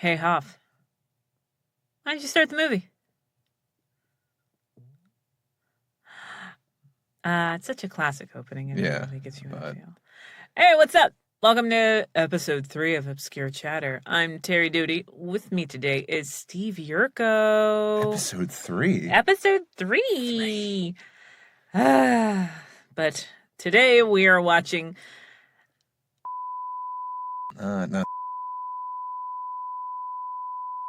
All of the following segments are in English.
Hey, Hoff. Why did you start the movie? It's such a classic opening. It really gets you in the feel. Hey, what's up? Welcome to episode 3 of Obscure Chatter. I'm Terri Doty. With me today is Steve Yurko. Episode 3? Episode 3. But today we are watching... No.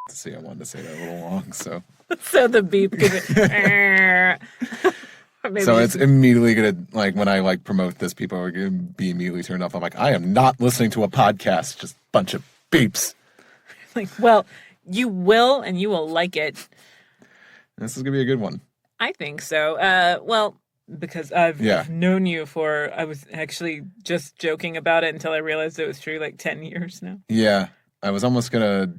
See, I wanted to say that a little long, so... So the beep could... So it's immediately going to, like, when I, like, promote this, people are going to be immediately turned off. I'm like, I am not listening to a podcast, just a bunch of beeps. Like, well, you will, and you will like it. This is going to be a good one. I think so. Well, because I've known you for, I was actually just joking about it until I realized it was true, like 10 years now. Yeah. I was almost going to...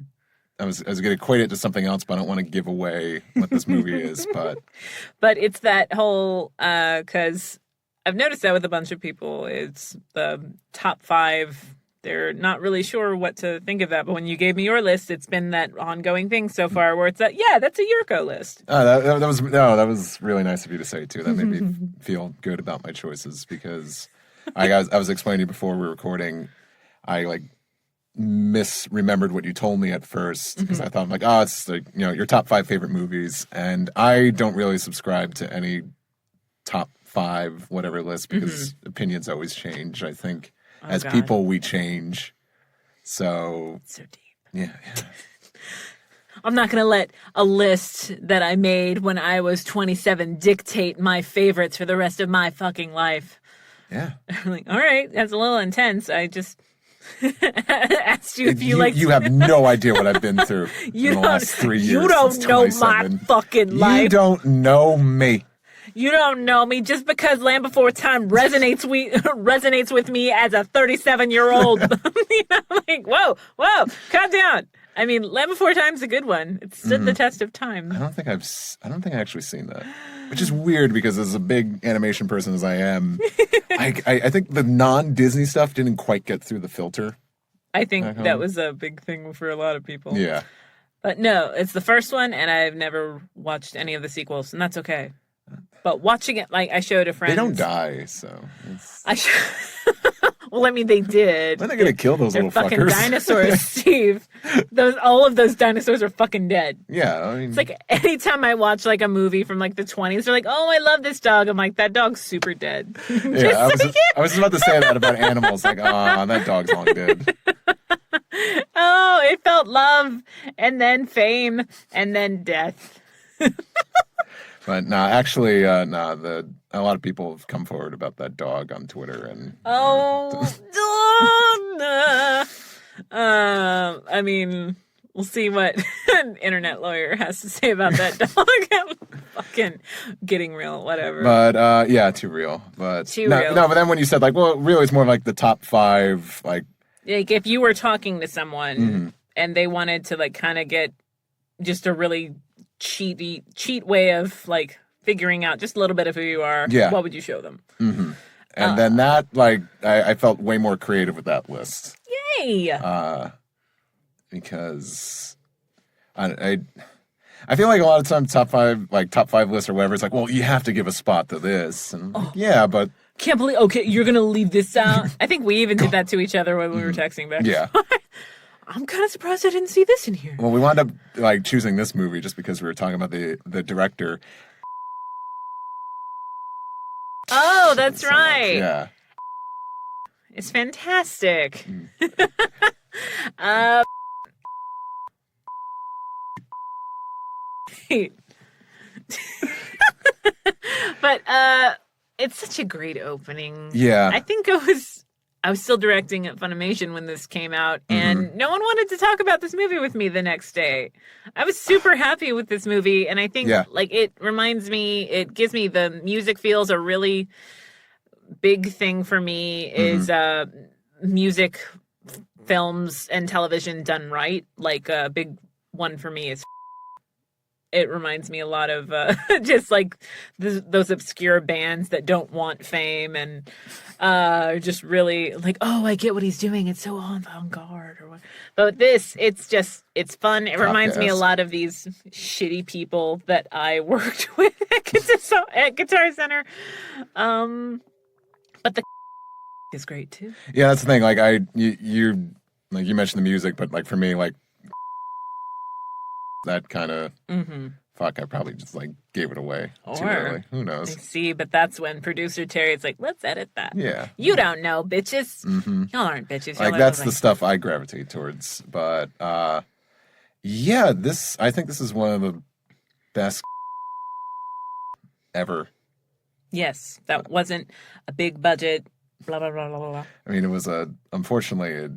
I was going to equate it to something else, but I don't want to give away what this movie is. But it's that whole, because I've noticed that with a bunch of people, it's the top 5. They're not really sure what to think of that. But when you gave me your list, it's been that ongoing thing so far where it's that, that's a Yurko list. Oh, that was really nice of you to say, too. That made me feel good about my choices because I was explaining to you before we were recording, I misremembered what you told me at first because I thought, I'm like, it's like, your top 5 favorite movies, and I don't really subscribe to any top 5 whatever list because opinions always change. I think people we change. So deep. Yeah. I'm not going to let a list that I made when I was 27 dictate my favorites for the rest of my fucking life. Yeah. I'm like, all right, that's a little intense. I just asked you if you like. You have no idea what I've been through in the last 3 years. You don't know my fucking life. You don't know me. You don't know me just because Land Before Time resonates with me as a 37-year-old. Like, whoa, calm down. I mean, Land Before Time's a good one. It stood the test of time. I don't think I actually seen that, which is weird because as a big animation person as I am, I think the non-Disney stuff didn't quite get through the filter. I think that was a big thing for a lot of people. Yeah. But no, it's the first one, and I've never watched any of the sequels, and that's okay. But watching it, like, I showed a friend. They don't die, so. Well, I mean, they did. When are they going to kill those little fucking fuckers? Dinosaurs, Steve. All of those dinosaurs are fucking dead. Yeah, I mean. It's like anytime I watch, like, a movie from, like, the 20s, they're like, oh, I love this dog. I'm like, that dog's super dead. Yeah, I was about to say that about animals. Like, that dog's long dead. Oh, it felt love, and then fame, and then death. But actually, a lot of people have come forward about that dog on Twitter, and I mean, we'll see what an internet lawyer has to say about that dog. Fucking getting real, whatever. But too real. But real. No, but then when you said really, it's more like the top 5, like if you were talking to someone and they wanted to like kind of get just a really cheat way of like figuring out just a little bit of who you are, what would you show them? And then that, like, I felt way more creative with that list. Yay! Because I feel like a lot of times top 5 lists or whatever, it's like, well, you have to give a spot to this. And but can't believe, okay, you're gonna leave this out. I think we even did that to each other when we were texting back. Yeah. I'm kind of surprised I didn't see this in here. Well, we wound up like choosing this movie just because we were talking about the director. Oh, that's right. Yeah. It's fantastic. But it's such a great opening. Yeah. I think I was still directing at Funimation when this came out, and no one wanted to talk about this movie with me the next day. I was super happy with this movie, and I think like it gives me the music feels a really big thing for me is music, films, and television done right. Like a big one for me is it reminds me a lot of just like those obscure bands that don't want fame and just really like, oh, I get what he's doing. It's so avant-garde or what. But this, it's fun. It reminds me a lot of these shitty people that I worked with at Guitar Center. But the is great too. Yeah, that's the thing. Like you like you mentioned the music, but like for me, like that kind of fuck, I probably just like gave it away too early. Who knows? I see, but that's when producer Terry's like, let's edit that. Yeah. You don't know, bitches. Y'all aren't bitches. Like that's the stuff I gravitate towards. But yeah, I think this is one of the best ever. Yes, that wasn't a big budget. Blah blah blah blah blah. I mean, it was unfortunately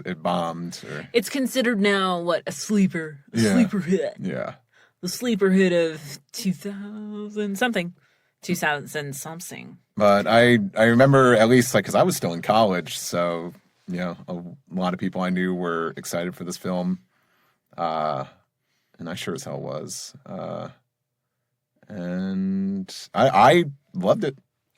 it bombed. It's considered now a sleeper hit. Yeah. The sleeper hit of 2000 something. But I remember at least like because I was still in college, so you know a lot of people I knew were excited for this film, and I sure as hell was. And I loved it.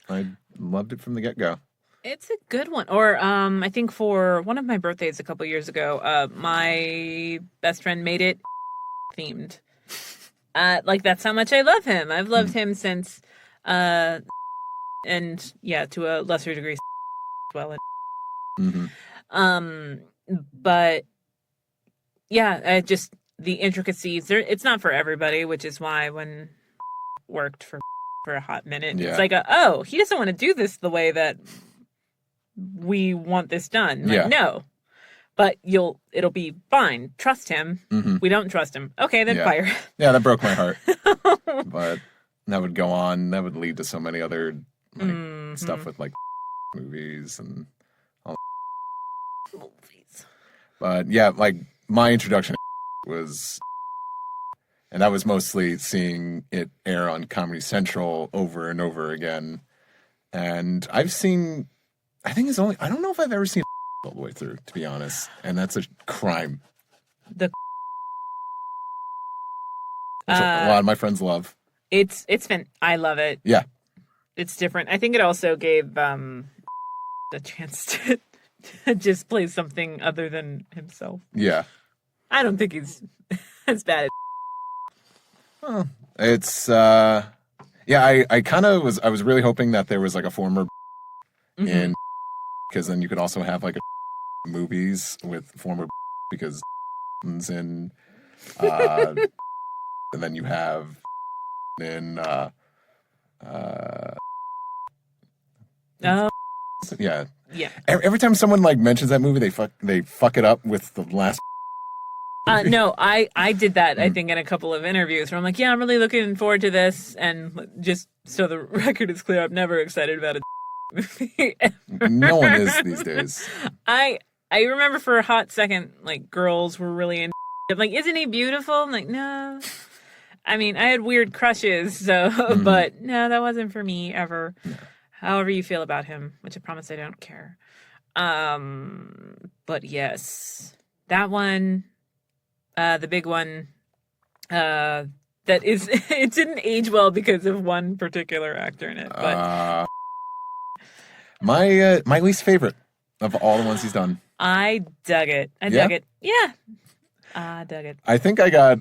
I loved it from the get-go. It's a good one. Or I think for one of my birthdays a couple years ago, my best friend made it themed. Like that's how much I love him. I've loved him since, and yeah, to a lesser degree as well. But yeah, just the intricacies. It's not for everybody, which is why when worked for a hot minute, it's like, he doesn't want to do this the way that we want this done. Like, no. But it'll be fine. Trust him. We don't trust him. Okay, then fire. Yeah, that broke my heart. But that would go on. That would lead to so many other like stuff with like movies and all movies. But yeah, like my introduction was, and that was mostly seeing it air on Comedy Central over and over again. And I think I don't know if I've ever seen all the way through, to be honest, and that's a crime. A lot of my friends love. It's been. I love it. Yeah, it's different. I think it also gave the chance to just play something other than himself. Yeah, I don't think he's as bad as. Well, it's I kind of was. I was really hoping that there was like a former in, because then you could also have like movies with former because in and then you have in yeah. Every time someone like mentions that movie, they fuck it up with the last. No, I did that, I think, in a couple of interviews where I'm like, yeah, I'm really looking forward to this. And just so the record is clear, I'm never excited about a movie. No one is these days. I remember for a hot second, like, girls were really into I'm like, isn't he beautiful? I'm like, no. I mean, I had weird crushes, so, but no, that wasn't for me ever. No. However you feel about him, which I promise I don't care. But yes, that one... the big one, that is, it didn't age well because of one particular actor in it. But my least favorite of all the ones he's done. I dug it. Dug it. Yeah, I dug it. I think I got,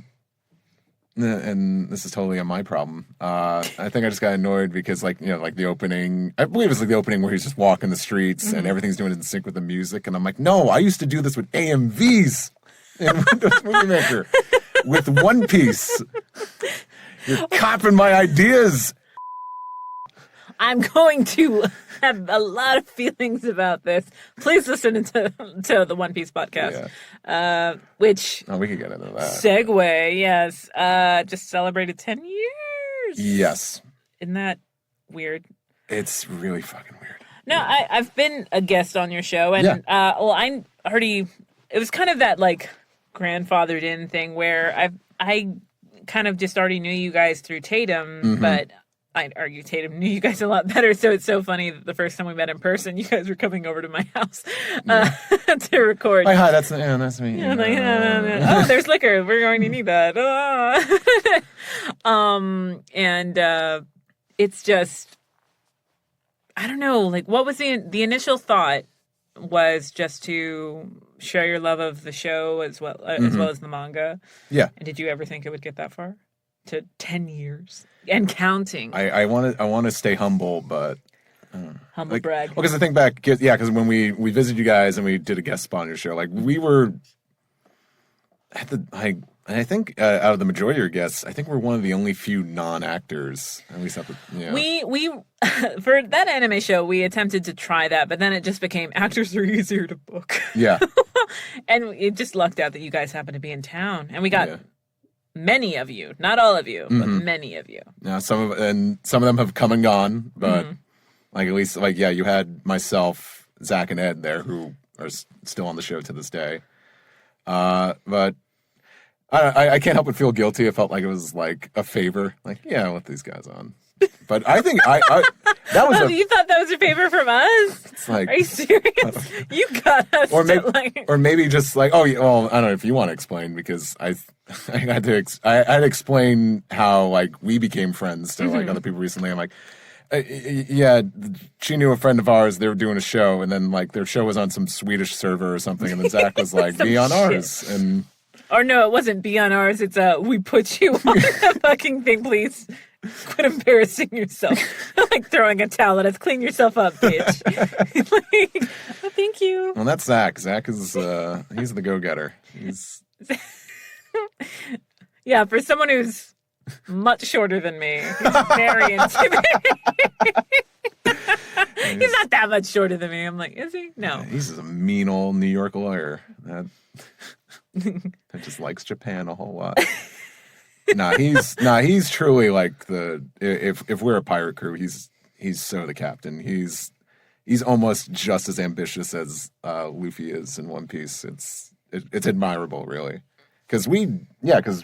and this is totally on my problem. I think I just got annoyed because, like, you know, like the opening. I believe it's like the opening where he's just walking the streets and everything's doing it in sync with the music, and I'm like, no, I used to do this with AMVs. In Windows Movie Maker with One Piece. You're copping my ideas. I'm going to have a lot of feelings about this. Please listen to the One Piece podcast. Yeah. Which we could get into that. Segue, yes. Just celebrated 10 years. Yes. Isn't that weird? It's really fucking weird. No, I've been a guest on your show, and I already. It was kind of that like grandfathered in thing where I kind of just already knew you guys through Tatum, but I'd argue Tatum knew you guys a lot better. So it's so funny that the first time we met in person, you guys were coming over to my house to record. Hi, that's me. Yeah, like, there's liquor. We're going to need that. It's just, I don't know, like, what was the initial thought was just to share your love of the show as well as the manga. Yeah. And did you ever think it would get that far? To 10 years and counting. I want to stay humble, but humble brag. Well, because I think back, because when we visited you guys and we did a guest spot on your show, like we were I think out of the majority of your guests, I think we're one of the only few non-actors, at least at the, We for that anime show, we attempted to try that, but then it just became actors are easier to book. Yeah. And it just lucked out that you guys happened to be in town, and we got many of you, not all of you, but many of you. Yeah, some of them have come and gone, but like at least you had myself, Zach, and Ed there who are still on the show to this day. But I can't help but feel guilty. I felt like it was like a favor. Like, yeah, I'll let these guys on. But I think that was you thought that was a favor from us? It's like, are you serious? You got us. Or maybe just like, I don't know if you want to explain, because I had to explain how like we became friends to like other people recently. I'm like, she knew a friend of ours. They were doing a show, and then like their show was on some Swedish server or something, and then Zach was like, "Be on ours." And or no, it wasn't be on ours. It's we put you on the fucking thing, please. Quit embarrassing yourself. Like throwing a towel at us. Clean yourself up, bitch. Like, oh, thank you. Well, that's Zach. Zach is he's the go-getter. He's yeah, for someone who's much shorter than me, he's very intimidating. He's not that much shorter than me. I'm like, is he? No. Yeah, he's just a mean old New York lawyer that just likes Japan a whole lot. He's truly like if we're a pirate crew, he's so the captain. He's almost just as ambitious as Luffy is in One Piece. It's admirable, really. Because we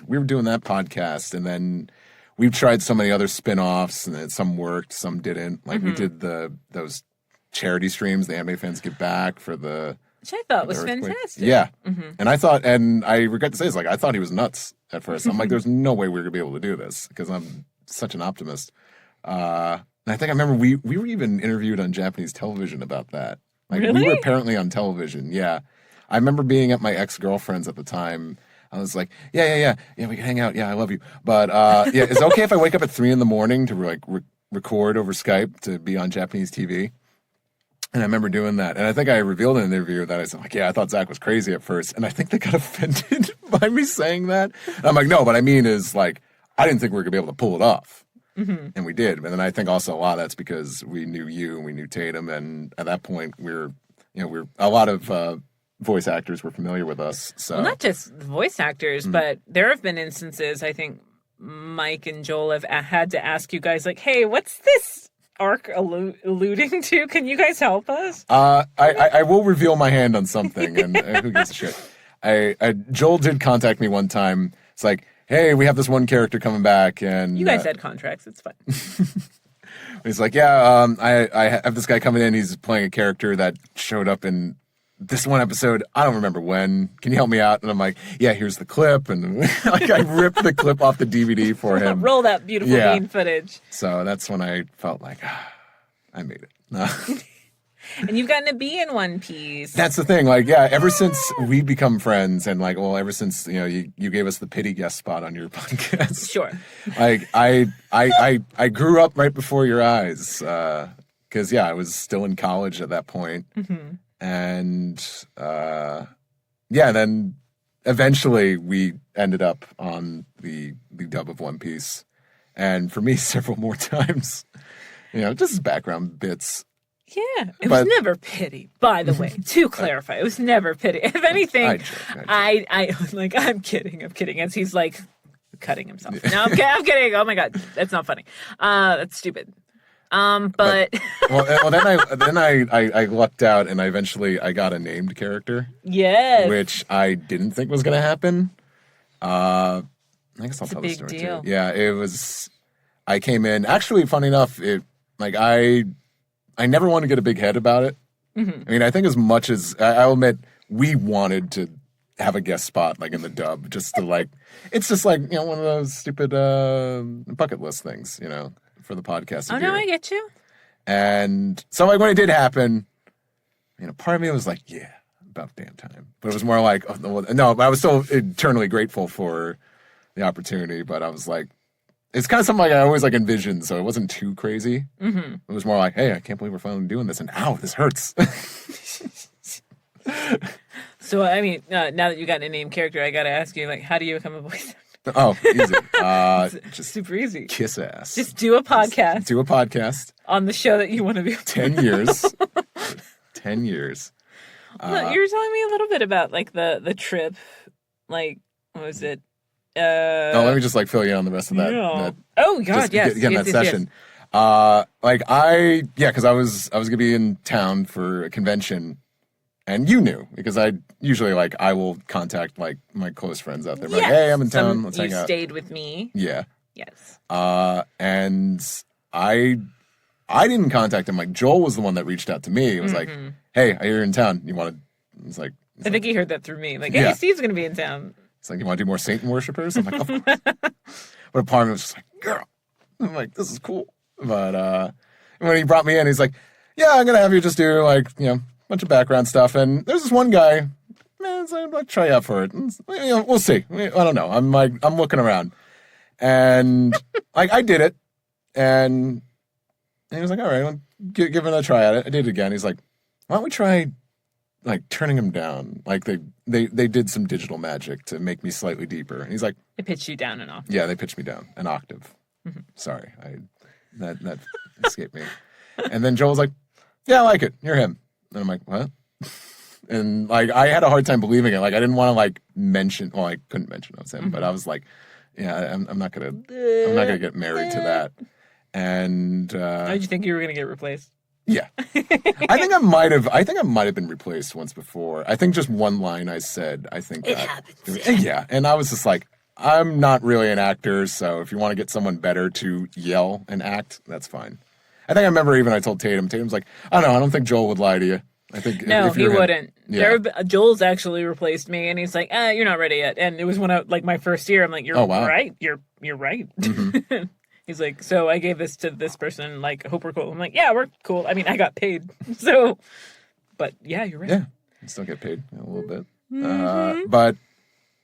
were doing that podcast, and then we've tried so many other spin-offs, and then some worked, some didn't. Like we did those charity streams the anime fans give back for the which I thought was fantastic. Yeah. And I regret to say, I thought he was nuts at first. I'm like, there's no way we're going to be able to do this, because I'm such an optimist. And I think I remember we were even interviewed on Japanese television about that. Like, really? We were apparently on television, yeah. I remember being at my ex-girlfriend's at the time. I was like, yeah, we can hang out. Yeah, I love you. But is it okay if I wake up at 3 a.m. to like record over Skype to be on Japanese TV? And I remember doing that. And I think I revealed in an interview that I said, like, I thought Zach was crazy at first. And I think they got offended by me saying that. And I'm like, no, but I mean is, like, I didn't think we were going to be able to pull it off. And we did. And then I think also a lot of that's because we knew you and we knew Tatum. And at that point, we're a lot of voice actors were familiar with us. So well, not just voice actors, but there have been instances, I think Mike and Joel have had to ask you guys, like, hey, what's this arc alluding to? Can you guys help us? I will reveal my hand on something, and who gives a shit? Joel did contact me one time. It's like, hey, we have this one character coming back, and you guys had contracts. It's fine. He's like, I have this guy coming in. He's playing a character that showed up in this one episode. I don't remember when. Can you help me out? And I'm like, yeah, here's the clip. And like, I ripped the clip off the DVD for him. Roll that beautiful bean footage. So that's when I felt like, I made it. And you've gotten to be in One Piece. That's the thing. Like, ever since we become friends, and like, ever since, you gave us the pity guest spot on your podcast. Sure. Like, I grew up right before your eyes. Because, I was still in college at that point. And, then eventually we ended up on the dub of One Piece. And for me, several more times, just as background bits. Yeah, it was never pity, by the way, to clarify. It was never pity. If anything, I like, I'm kidding, as he's like cutting himself. No, I'm kidding. Oh my God, that's not funny. That's stupid. But then I lucked out, and I got a named character. Yes, which I didn't think was going to happen. I guess I'll tell the story too. Yeah, it was. I came in. Actually, funny enough, I never wanted to get a big head about it. I mean, I think as much as I'll admit, we wanted to have a guest spot like in the dub, just to like, it's just like, you know, one of those stupid bucket list things, you know, for the podcast. Oh, no, I get you. And so like when it did happen, you know, part of me was like, yeah, about damn time. But it was more like, oh, no, I was still eternally grateful for the opportunity, but I was like, it's kind of something like I always like envisioned, so it wasn't too crazy. Mm-hmm. It was more like, hey, I can't believe we're finally doing this, and ow, this hurts. So, I mean, now that you got a named character, I got to ask you, like, how do you become a voice actor? Oh, easy. Just super easy. Kiss ass. Just do a podcast. Just do a podcast. On the show that you want to be on. 10 years. 10 years. Well, you were telling me a little bit about, like, the trip. Like, what was it? Let me just like fill you in on the rest of that. Yeah. Oh God, yes. Again, yes, that yes, session. Yes. Because I was gonna be in town for a convention, and you knew because I usually like I will contact like my close friends out there. Yes. Like, hey, I'm in town. Let's hang out. You stayed with me. Yeah. Yes. And I didn't contact him. Like Joel was the one that reached out to me. It was like, hey, I hear you're in town. You want to? It's like. I think he heard that through me. Like, hey, yeah. Steve's gonna be in town. It's like, you want to do more Satan worshipers? I'm like, of course. But a part of me was just like, girl. I'm like, this is cool. But when he brought me in, he's like, yeah, I'm going to have you just do like, you know, a bunch of background stuff. And there's this one guy, man, so I'd like try out for it. And, you know, we'll see. I don't know. I'm looking around. And like, I did it. And he was like, all right, give it a try at it. I did it again. He's like, why don't we try like turning him down? Like they did some digital magic to make me slightly deeper. And he's like, they pitched you down an octave. Yeah, they pitched me down an octave. Mm-hmm. Sorry, that escaped me. And then Joel's like, yeah, I like it. You're him. And I'm like, what? And like I had a hard time believing it. Like I didn't want to like mention. Well, I couldn't mention it was him, but I was like, yeah, I'm not gonna get married to that. And how did you think you were gonna get replaced? Yeah, I think I might have been replaced once before. I think just one line I said. I think it happens. Yeah, and I was just like, I'm not really an actor, so if you want to get someone better to yell and act, that's fine. I think I remember even I told Tatum. Tatum's like, I don't know. I don't think Joel would lie to you. I think no, if he wouldn't. Yeah. Joel's actually replaced me, and he's like, you're not ready yet. And it was when I like my first year. I'm like, you're right. You're right. Mm-hmm. He's like, so I gave this to this person, like, hope we're cool. I'm like, yeah, we're cool. I mean, I got paid. So, but yeah, you're right. Yeah, you still get paid a little bit. Mm-hmm. But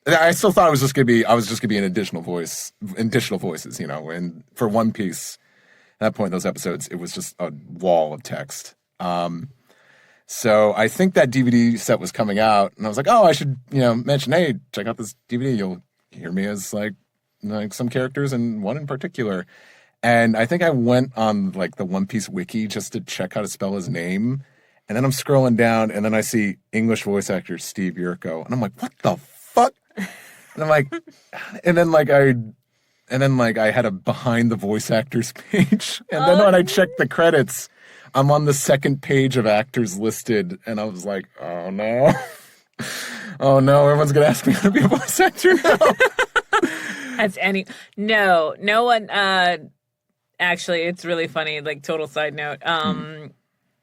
I still thought I was just going to be an additional voice, additional voices, you know, and for One Piece, at that point in those episodes, it was just a wall of text. So I think that DVD set was coming out, and I was like, oh, I should, you know, mention, hey, check out this DVD. You'll hear me as, like some characters and one in particular. And I think I went on like the One Piece wiki just to check how to spell his name. And then I'm scrolling down and then I see English voice actor Steve Yurko. And I'm like, what the fuck? And I'm like, and then I had a behind the voice actors page. And then when I checked the credits, I'm on the second page of actors listed. And I was like, oh no. Oh no, everyone's going to ask me how to be a voice actor now. No one, actually, it's really funny, like, total side note.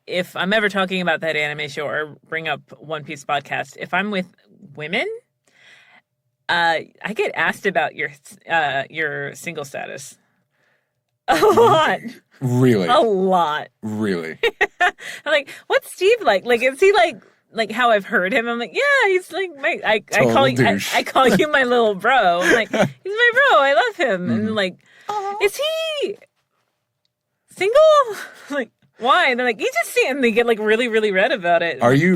If I'm ever talking about that anime show or bring up One Piece podcast, if I'm with women, I get asked about your single status. A lot. Really? A lot. Really? I'm like, what's Steve like? Like, is he like how I've heard him? I'm like, yeah, he's like I call you my little bro. I'm like, he's my bro. I love him. Mm-hmm. And like, is he single? Like, why? And they're like, you just see him. And they get like really, really red about it. Are you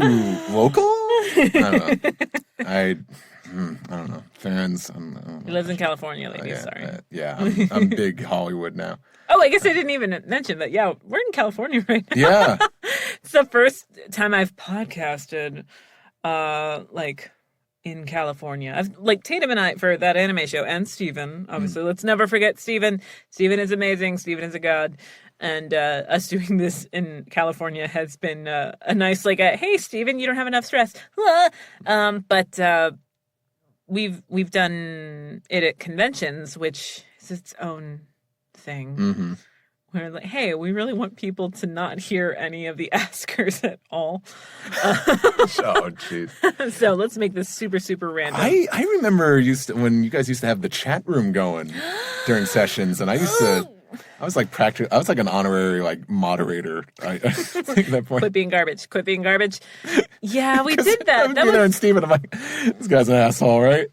local? I don't know. I don't know. Fans. He lives in California, ladies. Sorry. I'm big Hollywood now. Oh, I guess I didn't even mention that. Yeah, we're in California right now. Yeah. It's the first time I've podcasted, like, in California. I've, like, Tatum and I, for that anime show, and Stephen, obviously. Let's never forget Stephen. Stephen is amazing. Stephen is a god. And us doing this in California has been a nice, like, hey, Stephen, you don't have enough stress. But we've done it at conventions, which is its own thing. We're like, hey, we really want people to not hear any of the askers at all. Oh, jeez. So let's make this super, super random. I remember when you guys used to have the chat room going during sessions, and I was like an honorary like moderator. At that point. Quit being garbage. Quit being garbage. Yeah, we did that. That was... and Stephen, I'm like, this guy's an asshole, right?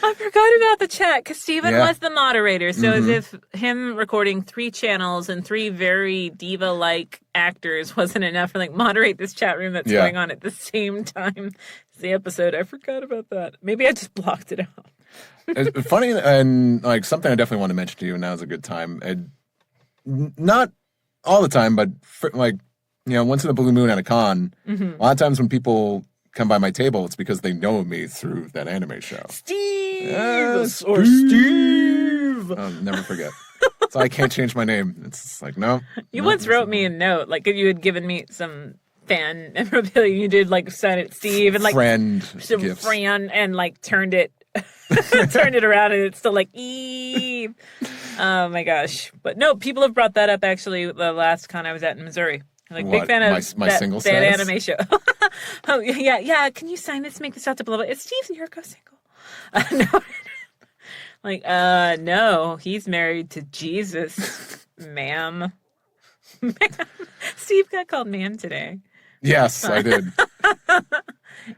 I forgot about the chat because Stephen was the moderator. So as if him recording 3 channels and 3 very diva-like actors wasn't enough for like moderate this chat room that's going on at the same time as the episode. I forgot about that. Maybe I just blocked it out. It's funny, and like something I definitely want to mention to you, and now's a good time. Not all the time, but once in a blue moon at a con, a lot of times when people come by my table, it's because they know me through that anime show. Steve! Yes, or Steve! I'll never forget. So I can't change my name. It's like, no. You once wrote me a note, like if you had given me some fan memorabilia, you did like sign it Steve and like some gifts. friend and like turned it around and it's still like Eve. Oh my gosh. But no, people have brought that up actually the last con I was at in Missouri. Like, what? Big fan of my single that anime show. Oh, yeah. Can you sign this? Make this out to blah, blah. It's Steve Yurko single. No. Like, no, he's married to Jesus, ma'am. Steve got called ma'am today. Yes, I did.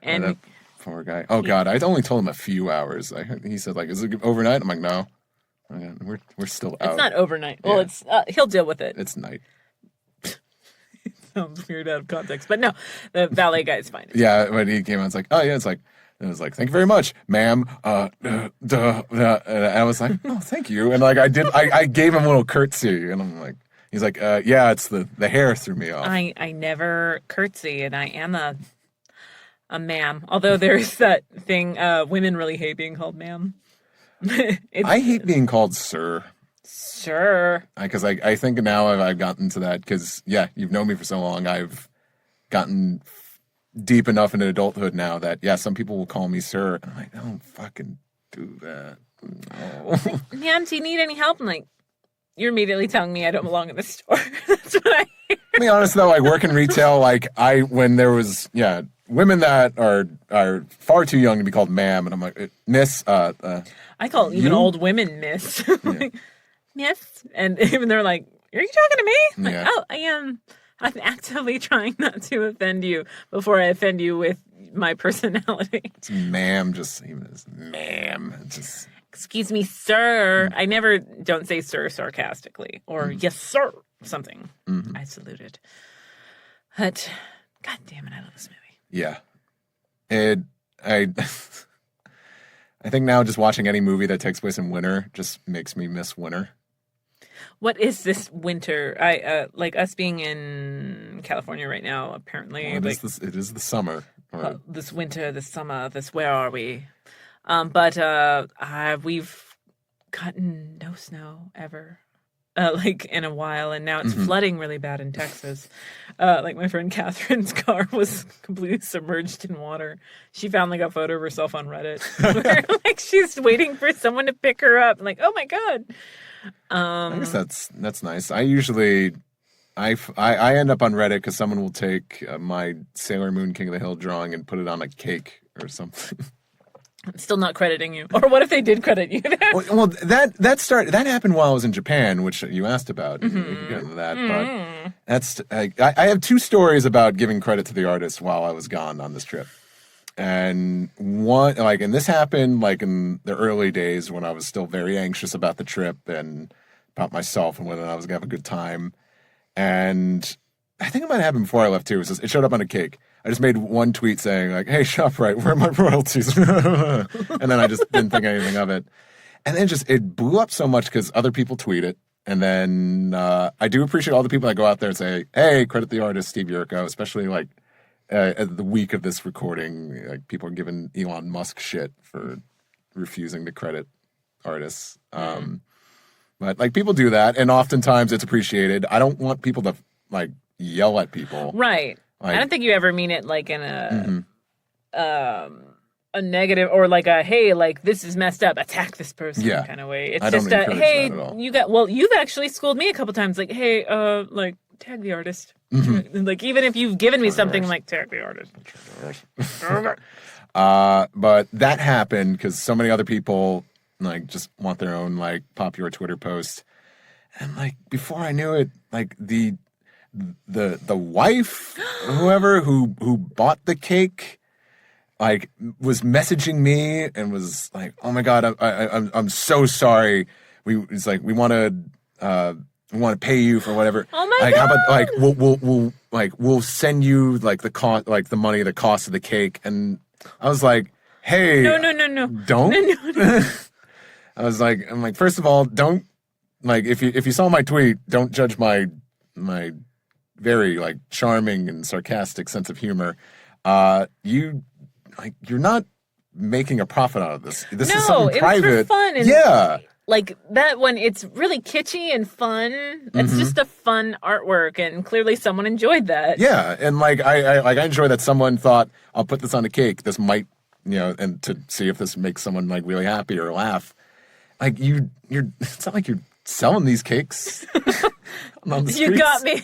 And that poor guy. Oh, God, I only told him a few hours. He said, like, is it overnight? I'm like, no. We're still out. It's not overnight. Well, it's he'll deal with it. It's night. Sounds weird out of context, but no, the valet guy is fine. Yeah, when he came out, it's like, oh yeah, it was like, thank you very much, ma'am. And I was like, oh, thank you. And like, I gave him a little curtsy, and I'm like, he's like, yeah, it's the hair threw me off. I never curtsy, and I am a ma'am. Although there's that thing, women really hate being called ma'am. I hate being called sir. Sure. Because I think now I've gotten to that because, yeah, you've known me for so long. I've gotten deep enough into adulthood now that, yeah, some people will call me sir. I'm like, don't fucking do that. No. Ma'am, do you need any help? I'm like, you're immediately telling me I don't belong in the store. That's what I hear. To be honest, though, I work in retail. Like, when there was, women that are far too young to be called ma'am. And I'm like, miss. I call even old women miss. Like, miss, and even they're like, "Are you talking to me?" I'm like, oh, I am. I'm actively trying not to offend you before I offend you with my personality. It's ma'am, just even as ma'am. Just excuse me, sir. I never don't say sir sarcastically or yes, sir, something. I saluted. But God damn it, I love this movie. Yeah, I think now just watching any movie that takes place in winter just makes me miss winter. What is this winter? I like us being in California right now. Apparently, it is the summer. This winter, this summer, where are we? But we've gotten no snow ever, like in a while, and now it's flooding really bad in Texas. Like my friend Catherine's car was completely submerged in water. She found like a photo of herself on Reddit, where like she's waiting for someone to pick her up. I'm like, oh my God. I guess that's nice. I usually I end up on Reddit because someone will take my Sailor Moon King of the Hill drawing and put it on a cake or something. I'm still not crediting you. Or what if they did credit you? Well, that happened while I was in Japan, which you asked about. We can get into that, but that's I have 2 stories about giving credit to the artist while I was gone on this trip. And and this happened like in the early days when I was still very anxious about the trip and about myself and whether I was gonna have a good time. And I think it might have happened before I left too. It showed up on a cake. I just made one tweet saying like, "Hey, ShopRite, where are my royalties?" And then I just didn't think anything of it. And then it blew up so much because other people tweet it. And then I do appreciate all the people that go out there and say, "Hey, credit the artist Steve Yurko," especially like. The week of this recording, like people are giving Elon Musk shit for refusing to credit artists. But like people do that, and oftentimes it's appreciated. I don't want people to like yell at people. Right. Like, I don't think you ever mean it like in a a negative or like a, hey, like this is messed up, attack this person kind of way. It's just a, hey, you've actually schooled me a couple times, like, hey, like tag the artist. Like even if you've given me something, like tag the artist. But that happened because so many other people like just want their own like popular Twitter post. And like before I knew it, like the wife, whoever who bought the cake, like was messaging me and was like, "Oh my God, I'm so sorry. We want to pay you for whatever. Oh my God. How about like we'll send you like the cost, like the money, the cost of the cake." And I was like, "Hey, no, don't." No. I'm like, first of all, don't like if you saw my tweet, don't judge my very like charming and sarcastic sense of humor. You're not making a profit out of this. This is something private. It was for fun. And like that one, it's really kitschy and fun. It's just a fun artwork, and clearly someone enjoyed that. Yeah, and like I enjoy that someone thought, I'll put this on a cake. This might, and to see if this makes someone like really happy or laugh. Like you're, it's not like you're selling these cakes on the streets. You got me.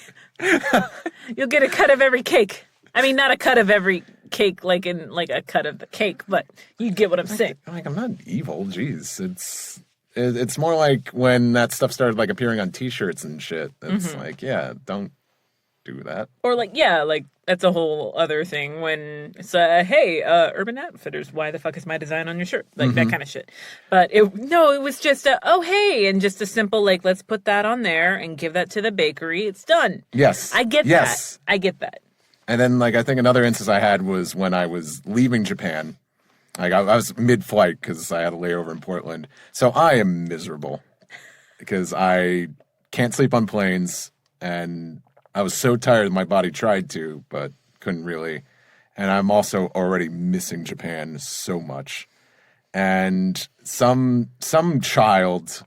You'll get a cut of every cake. I mean, not a cut of every cake, like in like a cut of the cake, but you get what I'm saying. I'm not evil. Jeez, it's more like when that stuff started like appearing on T-shirts and shit. It's like, yeah, don't do that. Or like, yeah, like that's a whole other thing when it's hey, Urban Outfitters, why the fuck is my design on your shirt? Like that kind of shit. But it was just oh hey, and just a simple like, let's put that on there and give that to the bakery. It's done. Yes, I get that. I get that. And then, like, I think another instance I had was when I was leaving Japan. Like, I was mid-flight because I had a layover in Portland. So I am miserable because I can't sleep on planes. And I was so tired my body tried to, but couldn't really. And I'm also already missing Japan so much. And some child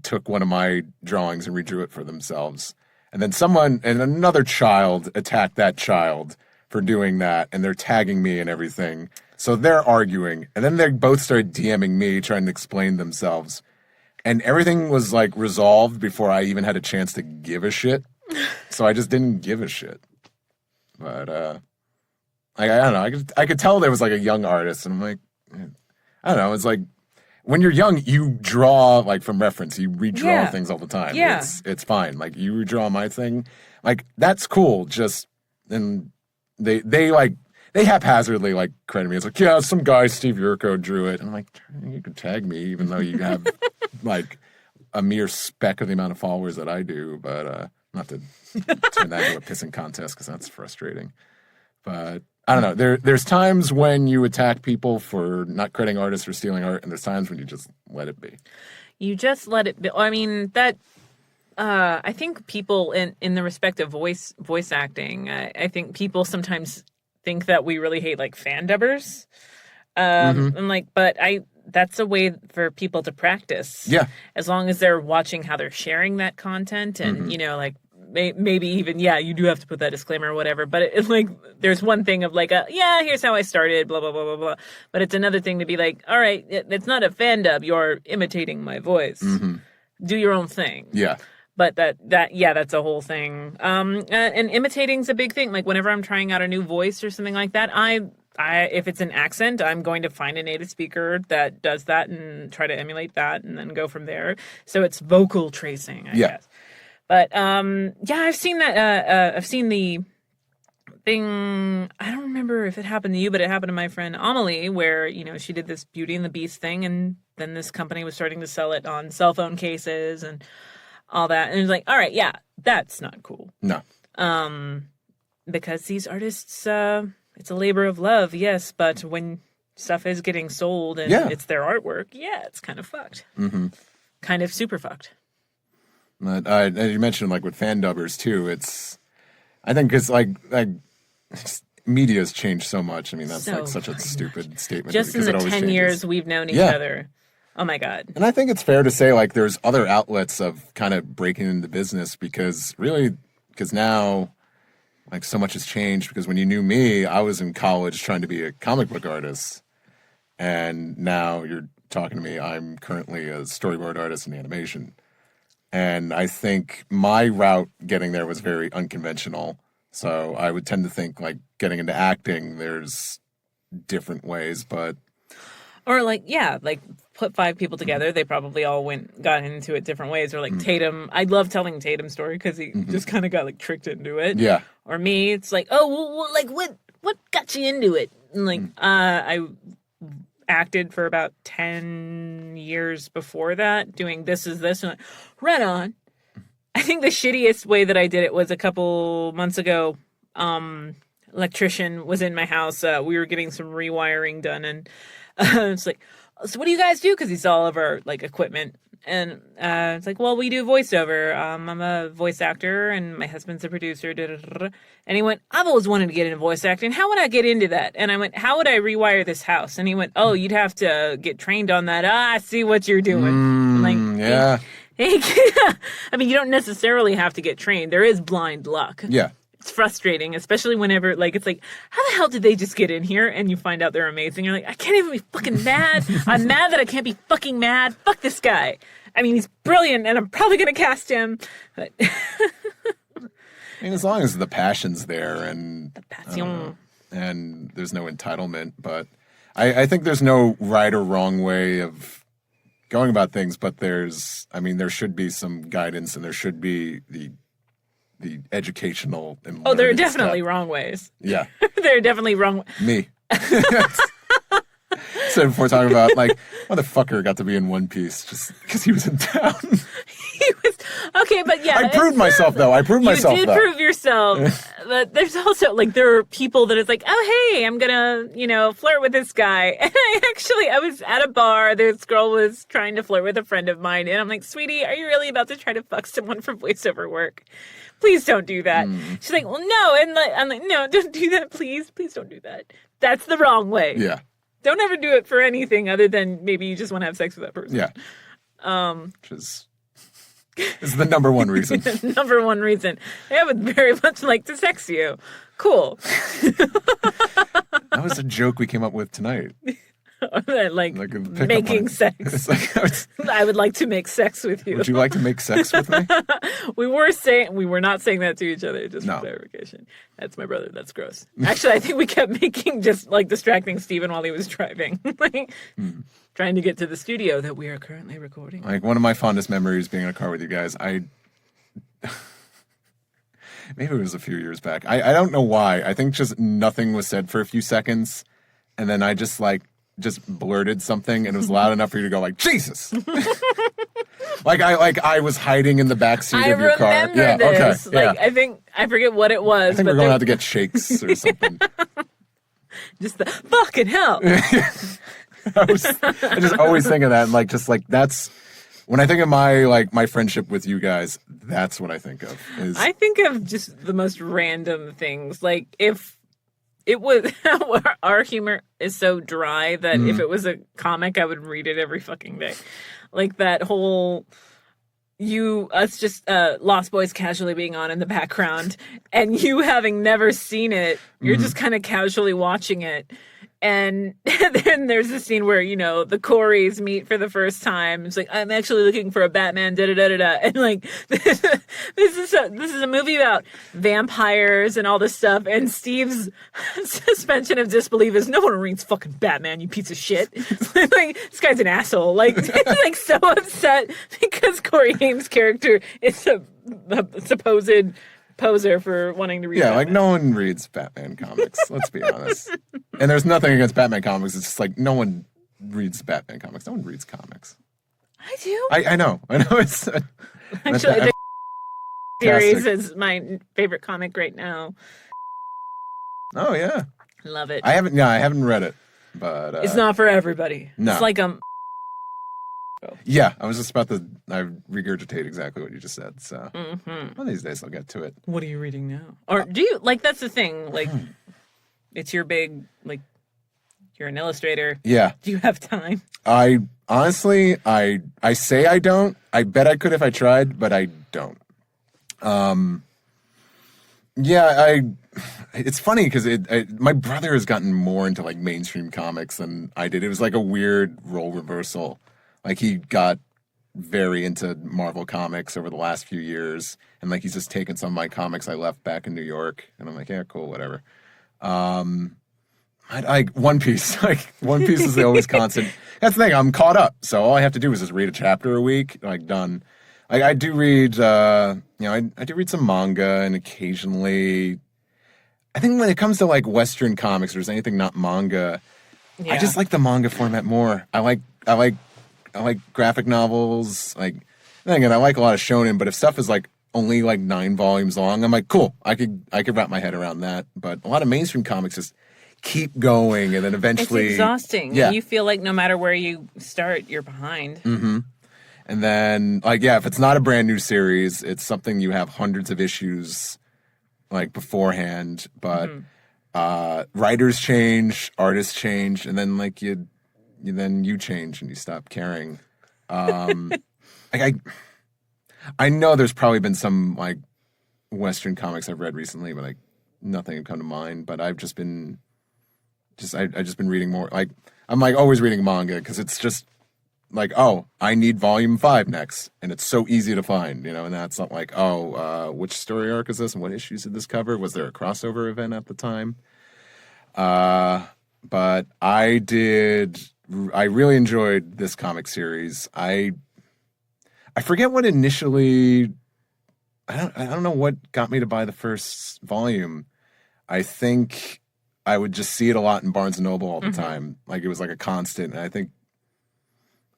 took one of my drawings and redrew it for themselves. And then another child attacked that child for doing that, and they're tagging me and everything. So they're arguing, and then they both started DMing me, trying to explain themselves. And everything was, like, resolved before I even had a chance to give a shit. So I just didn't give a shit. But, I don't know. I could tell there was, like, a young artist, and I'm like, I don't know. It's like, when you're young, you draw, like, from reference. You redraw things all the time. Yeah. It's fine. Like, you redraw my thing. Like, that's cool. And they haphazardly, like, credit me. It's like, yeah, some guy, Steve Yurko, drew it. And I'm like, you can tag me, even though you have, like, a mere speck of the amount of followers that I do. But not to turn that into a pissing contest, because that's frustrating. But I don't know. There's times when you attack people for not crediting artists or stealing art, and there's times when you just let it be. You just let it be. I mean, that I think people in the respect of voice acting, I think people sometimes think that we really hate like fan dubbers. I'm like, but that's a way for people to practice. Yeah. As long as they're watching how they're sharing that content and, like, maybe even, you do have to put that disclaimer or whatever. But it's like, there's one thing of like, here's how I started, blah, blah, blah, blah, blah. But it's another thing to be like, all right, it's not a fan dub. You're imitating my voice. Do your own thing. Yeah. But that's a whole thing. And imitating's a big thing. Like whenever I'm trying out a new voice or something like that, if it's an accent, I'm going to find a native speaker that does that and try to emulate that and then go from there. So it's vocal tracing, I guess. But I've seen that. I've seen the thing. I don't remember if it happened to you, but it happened to my friend Amelie, where she did this Beauty and the Beast thing, and then this company was starting to sell it on cell phone cases and all that, and it was like, all right, that's not cool. No. Because these artists, it's a labor of love, yes, but when stuff is getting sold and it's their artwork, it's kind of fucked. Kind of super fucked. But as you mentioned, like with fan dubbers too, I think it's like media's changed so much. I mean, that's like such a stupid statement. Just in the 10 years we've known each other. Oh my God. And I think it's fair to say like there's other outlets of kind of breaking into business because now like so much has changed, because when you knew me, I was in college trying to be a comic book artist. And now you're talking to me. I'm currently a storyboard artist in animation. And I think my route getting there was very unconventional. So I would tend to think like getting into acting, there's different ways, but... Or like, yeah, like put 5 people together. They probably all got into it different ways. Or like Tatum. I love telling Tatum's story because he just kind of got like tricked into it. Yeah. Or me, it's like, oh, well, like what got you into it? And like, I acted for about 10 years before that, doing This Is This. And like, right on. I think the shittiest way that I did it was a couple months ago. Electrician was in my house. We were getting some rewiring done, and it's like, so what do you guys do? Because he saw all of our like equipment, and it's like, well, we do voiceover. I'm a voice actor, and my husband's a producer. Da, da, da, da. And he went, I've always wanted to get into voice acting. How would I get into that? And I went, how would I rewire this house? And he went, oh, you'd have to get trained on that. I see what you're doing. I'm like, yeah. I mean, you don't necessarily have to get trained. There is blind luck. Yeah. It's frustrating, especially whenever, like, it's like, how the hell did they just get in here? And you find out they're amazing. You're like, I can't even be fucking mad. I'm mad that I can't be fucking mad. Fuck this guy. I mean, he's brilliant, and I'm probably going to cast him. But I mean, as long as the passion's there and... The passion. And there's no entitlement, but I think there's no right or wrong way of going about things, but there should be some guidance, and there should be the educational and there are definitely wrong ways. Yeah. There are definitely wrong Me. So before talking about, like, motherfucker got to be in One Piece just because he was in town. He was... Okay, but yeah. I proved myself, though. You did prove yourself. But there's also, like, there are people that it's like, oh, hey, I'm going to, flirt with this guy. And I was at a bar. This girl was trying to flirt with a friend of mine. And I'm like, sweetie, are you really about to try to fuck someone for voiceover work? Please don't do that. She's like, well, no. And I'm like, no, don't do that, please. Please don't do that. That's the wrong way. Yeah. Don't ever do it for anything other than maybe you just want to have sex with that person. Yeah. Which is the number one reason. Number one reason. I would very much like to sex you. Cool. That was a joke we came up with tonight. like making sex. I would like to make sex with you. Would you like to make sex with me? We were not saying that to each other, just for clarification. That's my brother. That's gross. Actually, I think we kept making just like distracting Stephen while he was driving. Trying to get to the studio that we are currently recording. Like, one of my fondest memories being in a car with you guys, maybe it was a few years back. I don't know why. I think just nothing was said for a few seconds, and then I just blurted something, and it was loud enough for you to go like, Jesus! I was hiding in the back seat of your car. Yeah, this. Okay. Like, yeah. I forget what it was. I think we're going out to get shakes or something. Just the fucking hell. I just always think of that, and that's when I think of my friendship with you guys, that's what I think of. I think of just the most random things. Like, if it was our humor is so dry that if it was a comic, I would read it every fucking day. Like that whole Lost Boys casually being on in the background, and you having never seen it, you're just kind of casually watching it. And then there's a scene where, the Coreys meet for the first time. It's like, I'm actually looking for a Batman, da-da-da-da-da. And like, this is a movie about vampires and all this stuff. And Steve's suspension of disbelief is, no one reads fucking Batman, you piece of shit. Like, this guy's an asshole. Like, he's like so upset because Corey Haim's character is a supposed poser for wanting to read Batman. Like, no one reads Batman comics, let's be honest. And there's nothing against Batman comics. It's just like, no one reads Batman comics. No one reads comics. I do. I know. It's actually the series is my favorite comic right now. Oh yeah, love it. I haven't read it, but it's not for everybody. No. It's like Yeah, I was just about to regurgitate exactly what you just said. So one of these days I'll get to it. What are you reading now? Or do you, like, that's the thing, like, it's your big, like, you're an illustrator. Yeah. Do you have time? I honestly, I say I don't. I bet I could if I tried, but I don't. it's funny because my brother has gotten more into like mainstream comics than I did. It was like a weird role reversal. Like he got very into Marvel comics over the last few years, and like he's just taken some of my comics I left back in New York, and I'm like, yeah, cool, whatever. I One Piece, like One Piece is the always constant. That's the thing. I'm caught up, so all I have to do is just read a chapter a week. Like done. Like I do read, I do read some manga, and occasionally, I think when it comes to like Western comics, or there's anything not manga, I just like the manga format more. I like graphic novels. Like, again, I like a lot of shonen, but if stuff is like only like 9 volumes long, I'm like, cool. I could wrap my head around that. But a lot of mainstream comics just keep going, and then eventually it's exhausting. Yeah, you feel like no matter where you start, you're behind. Mm-hmm. And then, like, yeah, if it's not a brand new series, it's something you have hundreds of issues like beforehand. But writers change, artists change, and then like you change and you stop caring. Like I know there's probably been some like Western comics I've read recently, but like nothing have come to mind. But I've just been I've just been reading more. Like I'm like always reading manga because it's just like, oh, I need volume 5 next, and it's so easy to find, and that's not like, which story arc is this and what issues did this cover? Was there a crossover event at the time? But I really enjoyed this comic series. I forget what initially, I don't know what got me to buy the first volume. I think I would just see it a lot in Barnes & Noble all the time. Like it was like a constant. And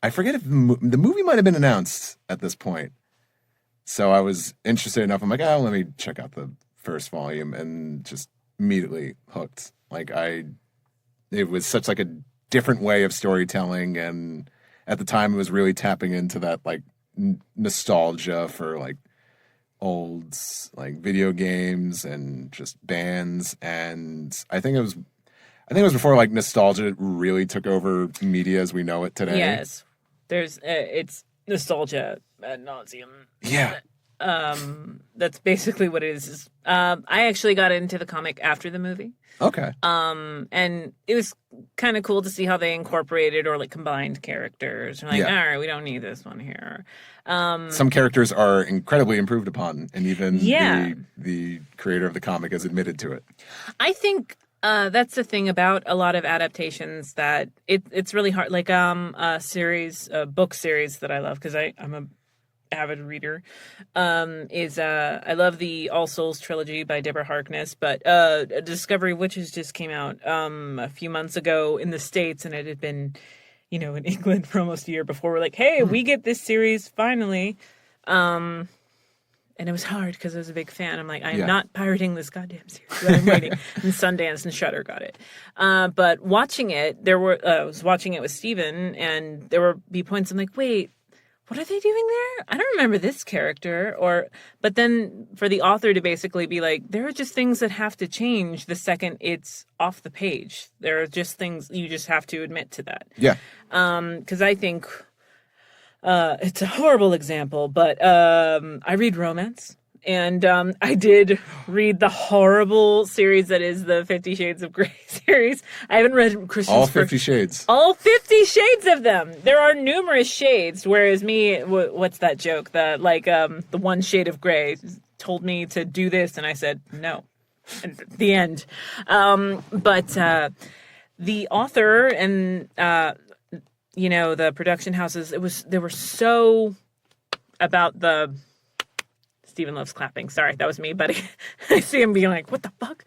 I forget if the movie might have been announced at this point. So I was interested enough. I'm like, let me check out the first volume, and just immediately hooked. Like it was such like a different way of storytelling. And at the time it was really tapping into that like nostalgia for like old like video games and just bands. And I think it was before like nostalgia really took over media as we know it today. Yes. There's it's nostalgia ad nauseum. Yeah. That's basically what it is. I actually got into the comic after the movie. Okay. And it was kind of cool to see how they incorporated or like combined characters. All right, we don't need this one here. Some characters are incredibly improved upon, and even the creator of the comic has admitted to it. I think that's the thing about a lot of adaptations, that it's really hard. Like a book series that I love because I'm a avid reader, is I love the All Souls trilogy by Deborah Harkness, but Discovery of Witches just came out a few months ago in the States, and it had been, in England for almost a year before. We're like, hey, we get this series finally. And it was hard because I was a big fan. I'm like, I'm not pirating this goddamn series that I'm writing. And Sundance and Shudder got it. But watching it, I was watching it with Steven, and there would be points I'm like, wait, what are they doing there? I don't remember this character. But then for the author to basically be like, there are just things that have to change the second it's off the page. There are just things you just have to admit to that. Yeah. Because I think it's a horrible example, but I read romance. And I did read the horrible series that is the 50 Shades of Grey series. I haven't read Christian all 50 Shades. All 50 shades of them. There are numerous shades, whereas me, what's that joke? The one shade of gray told me to do this, and I said no. And the end. But the author and the production houses, they were so about the. Stephen loves clapping. Sorry, that was me, buddy. I see him being like, what the fuck?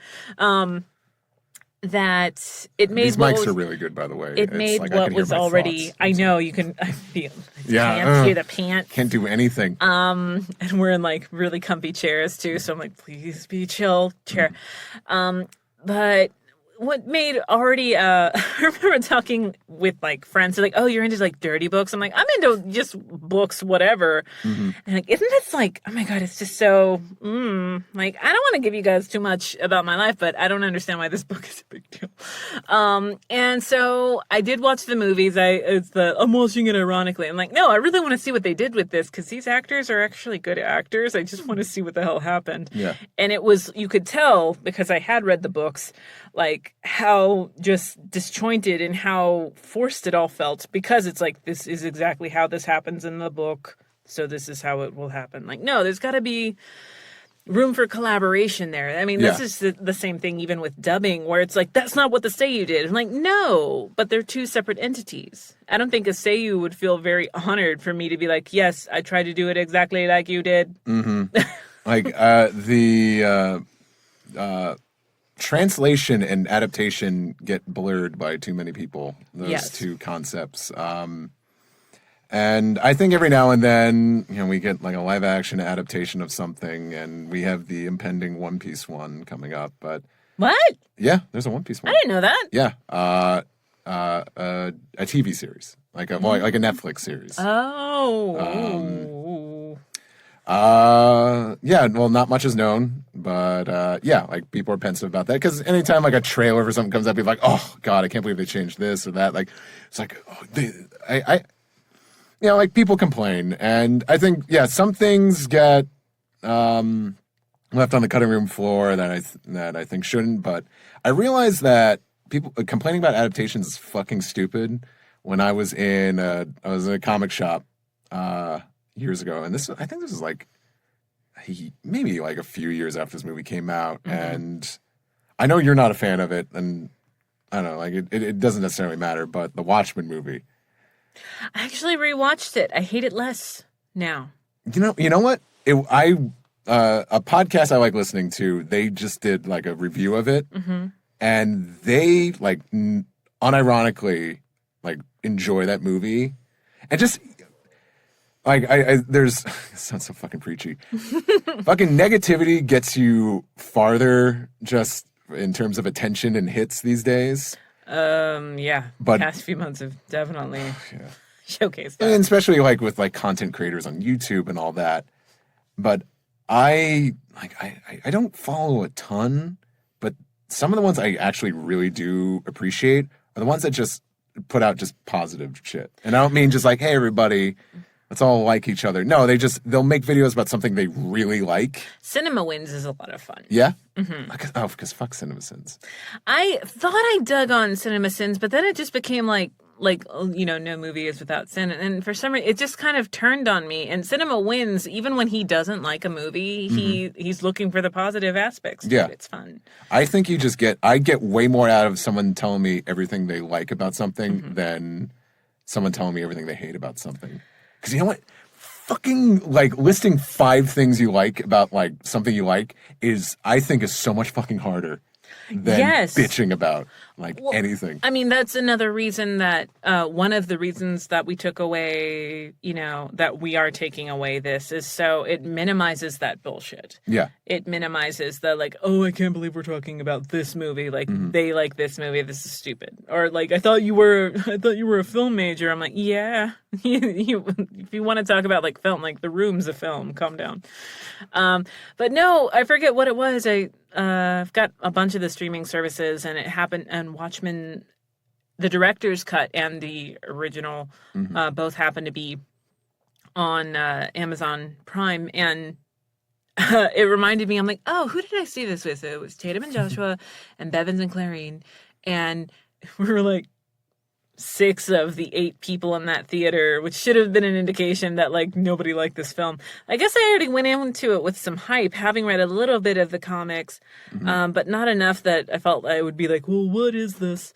That it made... These mics are really good, by the way. It made what was already... I know, you can... I feel... Can't hear the pants. Can't do anything. And we're in, like, really comfy chairs, too, so I'm like, please be chill, chair. But what made already I remember talking with like friends, they're like, oh, you're into like dirty books. I'm like, I'm into just books, whatever. And like, isn't this like, oh my God, it's just so like, I don't want to give you guys too much about my life, but I don't understand why this book is a big deal. And so I did watch the movies. I'm watching it ironically. I'm like, no, I really want to see what they did with this, because these actors are actually good actors. I just want to see what the hell happened. Yeah. And it was, you could tell, because I had read the books, like how just disjointed and how forced it all felt, because it's like, this is exactly how this happens in the book, so this is how it will happen. Like, no, there's got to be room for collaboration there. I mean, this is the same thing even with dubbing, where it's like, that's not what the Seiyu did. I'm like, no, but they're two separate entities. I don't think a Seiyu would feel very honored for me to be like, yes, I tried to do it exactly like you did. Like the translation and adaptation get blurred by too many people, those two concepts. And I think every now and then, you know, we get like a live action adaptation of something, and we have the impending One Piece one coming up. But what? Yeah, there's a One Piece one. I didn't know that. Yeah, a TV series, like a Netflix series. Yeah, well, not much is known, but yeah, like people are pensive about that, because anytime like a trailer for something comes up, people are like, oh God, I can't believe they changed this or that. Like, it's like, you know, like people complain, and I think, yeah, some things get left on the cutting room floor that I think shouldn't. But I realized that people complaining about adaptations is fucking stupid. When I was in a comic shop years ago, and I think this was like maybe like a few years after this movie came out, and I know you're not a fan of it, and I don't know, like it doesn't necessarily matter, but the Watchmen movie. I actually rewatched it. I hate it less now. You know what? A podcast I like listening to, they just did like a review of it, and they like unironically like enjoy that movie, and just like there's it sounds so fucking preachy. Fucking negativity gets you farther, just in terms of attention and hits these days. Yeah, but past few months have definitely showcased that. And especially like with like content creators on YouTube and all that. But I don't follow a ton, but some of the ones I actually really do appreciate are the ones that just put out just positive shit. And I don't mean just like, hey everybody, let's all like each other. No, they'll make videos about something they really like. Cinema Wins is a lot of fun. Yeah? Because fuck CinemaSins. I thought I dug on CinemaSins, but then it just became like, you know, no movie is without sin. And for some reason, it just kind of turned on me. And Cinema Wins, even when he doesn't like a movie, he's looking for the positive aspects. Yeah. It's fun. I think I get way more out of someone telling me everything they like about something than someone telling me everything they hate about something. Because you know what? Fucking like listing 5 things you like about like something you like I think is so much fucking harder than bitching about like anything. I mean, that's another reason that one of the reasons that we took away, you know, that we are taking away this is so it minimizes that bullshit. Yeah. It minimizes the like, oh, I can't believe we're talking about this movie. Like they like this movie. This is stupid. Or like, I thought you were a film major. I'm like, yeah. If you want to talk about like film, like The Room's a film, calm down. But no, I forget what it was. I've got a bunch of the streaming services, and it happened. And Watchmen, the director's cut and the original, both happen to be on Amazon Prime, and it reminded me. I'm like, oh, who did I see this with? It was Tatum and Joshua, and Bevins and Clarine, and we were like 6 of the 8 people in that theater, which should have been an indication that like nobody liked this film. I guess I already went into it with some hype, having read a little bit of the comics, but not enough that I felt I would be like, well, what is this?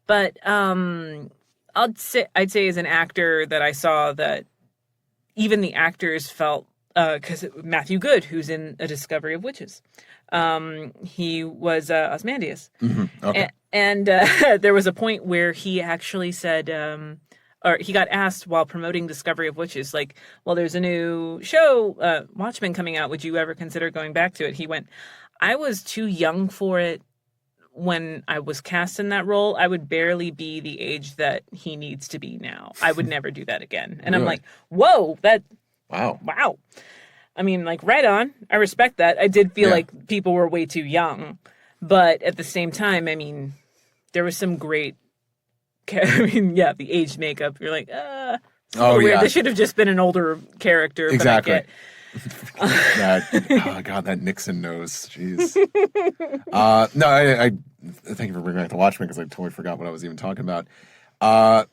But I'd say as an actor that I saw that even the actors felt, because Matthew Good, who's in A Discovery of Witches, he was Osmandius. Okay. And there was a point where he actually said, or he got asked while promoting Discovery of Witches, like, well, there's a new show, Watchmen, coming out. Would you ever consider going back to it? He went, I was too young for it when I was cast in that role, I would barely be the age that he needs to be now. I would never do that again. And really? I'm like, whoa, wow. I mean, like, right on. I respect that. I did feel like people were way too young. But at the same time, I mean, there was some great, the age makeup. You're like, it's weird. This should have just been an older character. Exactly. That Nixon nose. Jeez. No, I thank you for bringing back the Watchmen because I totally forgot what I was even talking about.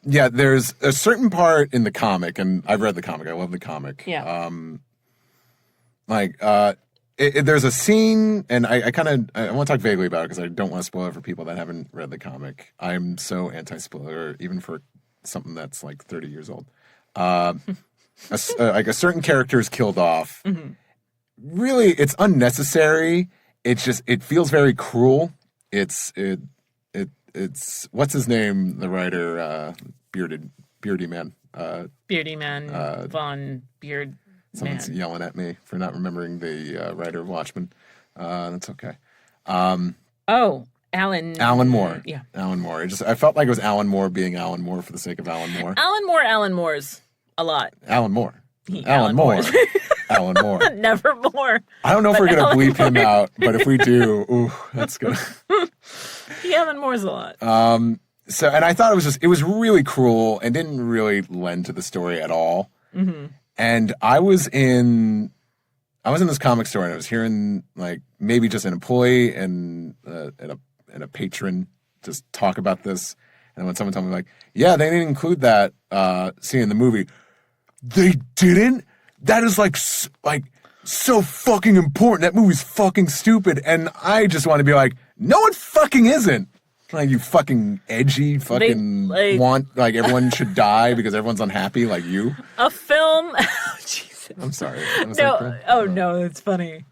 There's a certain part in the comic, and I've read the comic. I love the comic. Yeah. There's a scene, and I want to talk vaguely about it because I don't want to spoil it for people that haven't read the comic. I'm so anti-spoiler, even for something that's like 30 years old. A certain character is killed off. Mm-hmm. Really, it's unnecessary. It feels very cruel. It's what's his name? The writer, beardy man. Beardy man, Von Beard. Someone's yelling at me for not remembering the writer of Watchmen. That's okay. Alan Moore. Yeah. Alan Moore. I felt like it was Alan Moore being Alan Moore for the sake of Alan Moore. Alan Moore's a lot. Alan Moore. Alan Moore. Alan Moore. Nevermore. I don't know if we're going to bleep him out, but if we do, that's good. Alan Moore's a lot. And I thought it was really cruel and didn't really lend to the story at all. Mm-hmm. And I was in this comic store and I was hearing like maybe just an employee and a patron just talk about this. And when someone told me like, yeah, they didn't include that scene in the movie. They didn't? That is like so fucking important. That movie's fucking stupid. And I just want to be like, no, it fucking isn't. Like, you fucking edgy fucking want, like, everyone should die because everyone's unhappy, like you. A film. Oh, Jesus. I'm sorry. No, it's funny.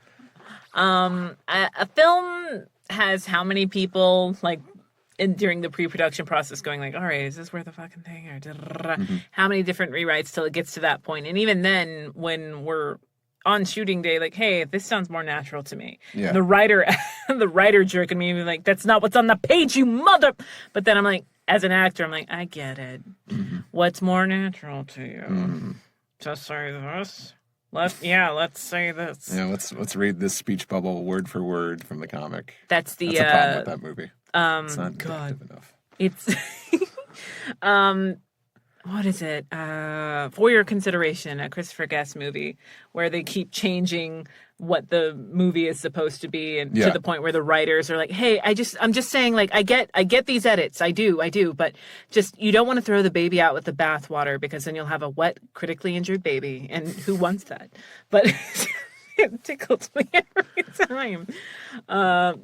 A film has how many people, like, during the pre-production process going like, all right, is this worth a fucking thing? Or mm-hmm. How many different rewrites till it gets to that point? And even then, when we're on shooting day, like, hey, this sounds more natural to me. Yeah. The writer jerking me and be like, that's not what's on the page, you mother. But then I'm like, as an actor, I'm like, I get it. Mm-hmm. What's more natural to you? Mm-hmm. To say this? Let's say this. Yeah, let's read this speech bubble word for word from the comic. That's the problem with that movie. It's not good enough. It's what is it? For Your Consideration, a Christopher Guest movie where they keep changing what the movie is supposed to be, and to the point where the writers are like, "Hey, I'm just saying, like, I get these edits, I do, but just you don't want to throw the baby out with the bathwater because then you'll have a wet, critically injured baby, and who wants that?" But it tickles me every time. I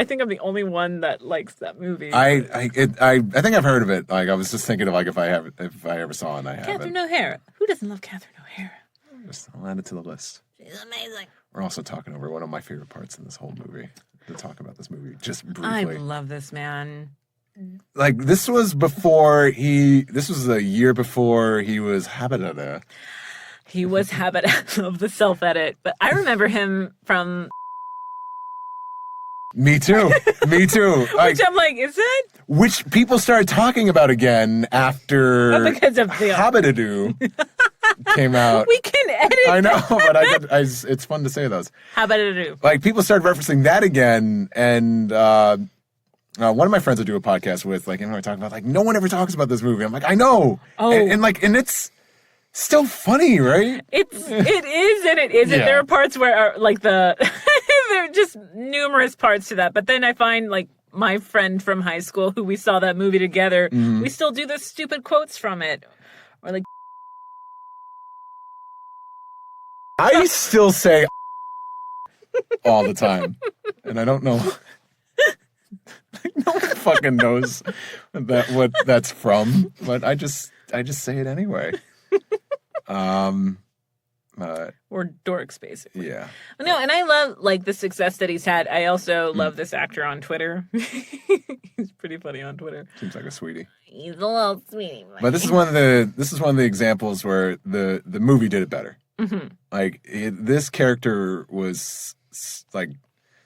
think I'm the only one that likes that movie. I think I've heard of it. Like, I was just thinking of like if I ever saw it and I haven't. Catherine O'Hara. Who doesn't love Catherine O'Hara? I'll add it to the list. She's amazing. We're also talking over one of my favorite parts in this whole movie. To talk about this movie just briefly. I love this man. Like, this was a year before he was Habitata. He was habit of the self-edit, but I remember him from... Me too. Which I'm like, is it? Which people started talking about again after because of the Habitadoo came out. We can edit. I know, but it's fun to say those. Habitadoo. Like, people started referencing that again, and one of my friends I do a podcast with, like, and we're talking about, like, no one ever talks about this movie. I'm like, I know. Oh. And it's still funny, right? It is and it isn't. Yeah. There are parts where, like, there are just numerous parts to that. But then I find, like, my friend from high school who we saw that movie together, we still do the stupid quotes from it. Or, like... I still say all the time. And I don't know... No one fucking knows what that's from, but I just say it anyway. Or dorks, basically. Yeah. No, and I love, like, the success that he's had. I also love this actor on Twitter. He's pretty funny on Twitter. Seems like a sweetie. He's a little sweetie. But this is one of the examples where the movie did it better. Mm-hmm. Like, this character was like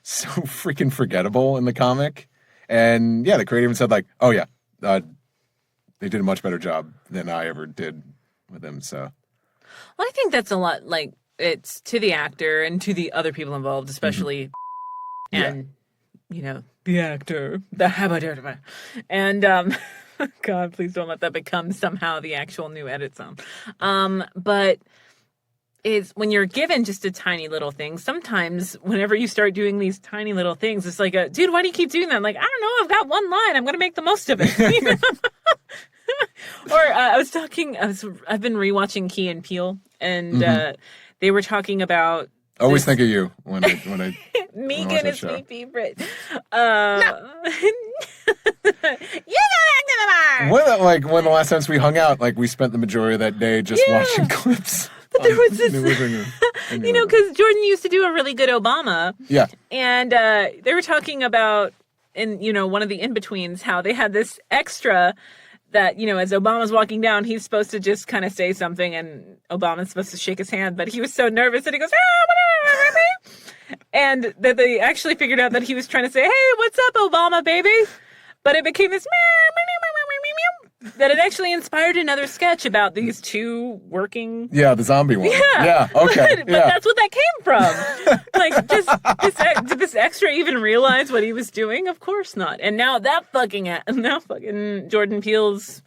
so freaking forgettable in the comic. And yeah, the creator even said like, oh yeah, they did a much better job than I ever did with him. So, well, I think that's a lot. Like, it's to the actor and to the other people involved, especially, and you know, the actor, the haberdasher, and God, please don't let that become somehow the actual new edit sound. But is when you're given just a tiny little thing, sometimes whenever you start doing these tiny little things, it's like, dude, why do you keep doing that? I'm like, I don't know, I've got one line, I'm going to make the most of it. You know? Or I've been rewatching Key and Peele, and they were talking about. Always think of you when I Megan is my favorite. When the last times we hung out, like we spent the majority of that day just watching clips. But there was this, you know, because Jordan used to do a really good Obama. Yeah. And they were talking about, in, you know, one of the in-betweens, how they had this extra that, you know, as Obama's walking down, he's supposed to just kind of say something, and Obama's supposed to shake his hand, but he was so nervous that he goes, and that they actually figured out that he was trying to say, hey, what's up, Obama, baby? But it became this that it actually inspired another sketch about these two working. Yeah, the zombie one. Yeah, okay. But that's what that came from. Like, did this extra even realize what he was doing? Of course not. And now now fucking Jordan Peele's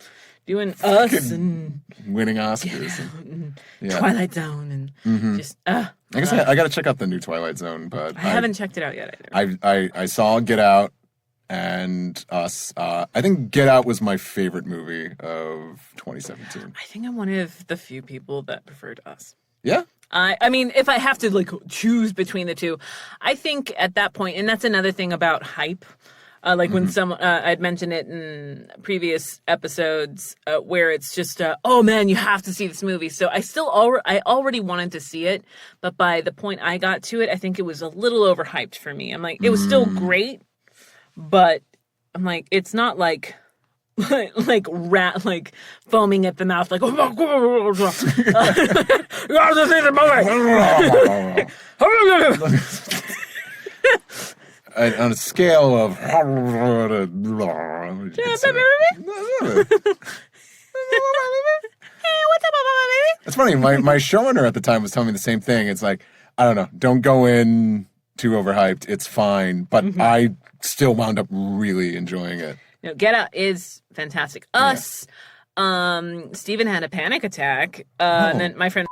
doing Us and winning Oscars. And Twilight Zone and just. I guess I got to check out the new Twilight Zone, but I haven't checked it out yet either. I saw Get Out and Us. I think Get Out was my favorite movie of 2017. I think I'm one of the few people that preferred Us. Yeah? I mean, if I have to like choose between the two, I think at that point, and that's another thing about hype. Like when I'd mentioned it in previous episodes, where it's just, oh man, you have to see this movie. So I already wanted to see it, but by the point I got to it, I think it was a little overhyped for me. I'm like, it was still great, but I'm like, it's not like foaming at the mouth, like, you have to see the movie. On a scale of it's funny, my showrunner at the time was telling me the same thing. It's like, I don't know, don't go in too overhyped, it's fine, but I still wound up really enjoying it. No, Get Out is fantastic. Us, Stephen had a panic attack, and then my friend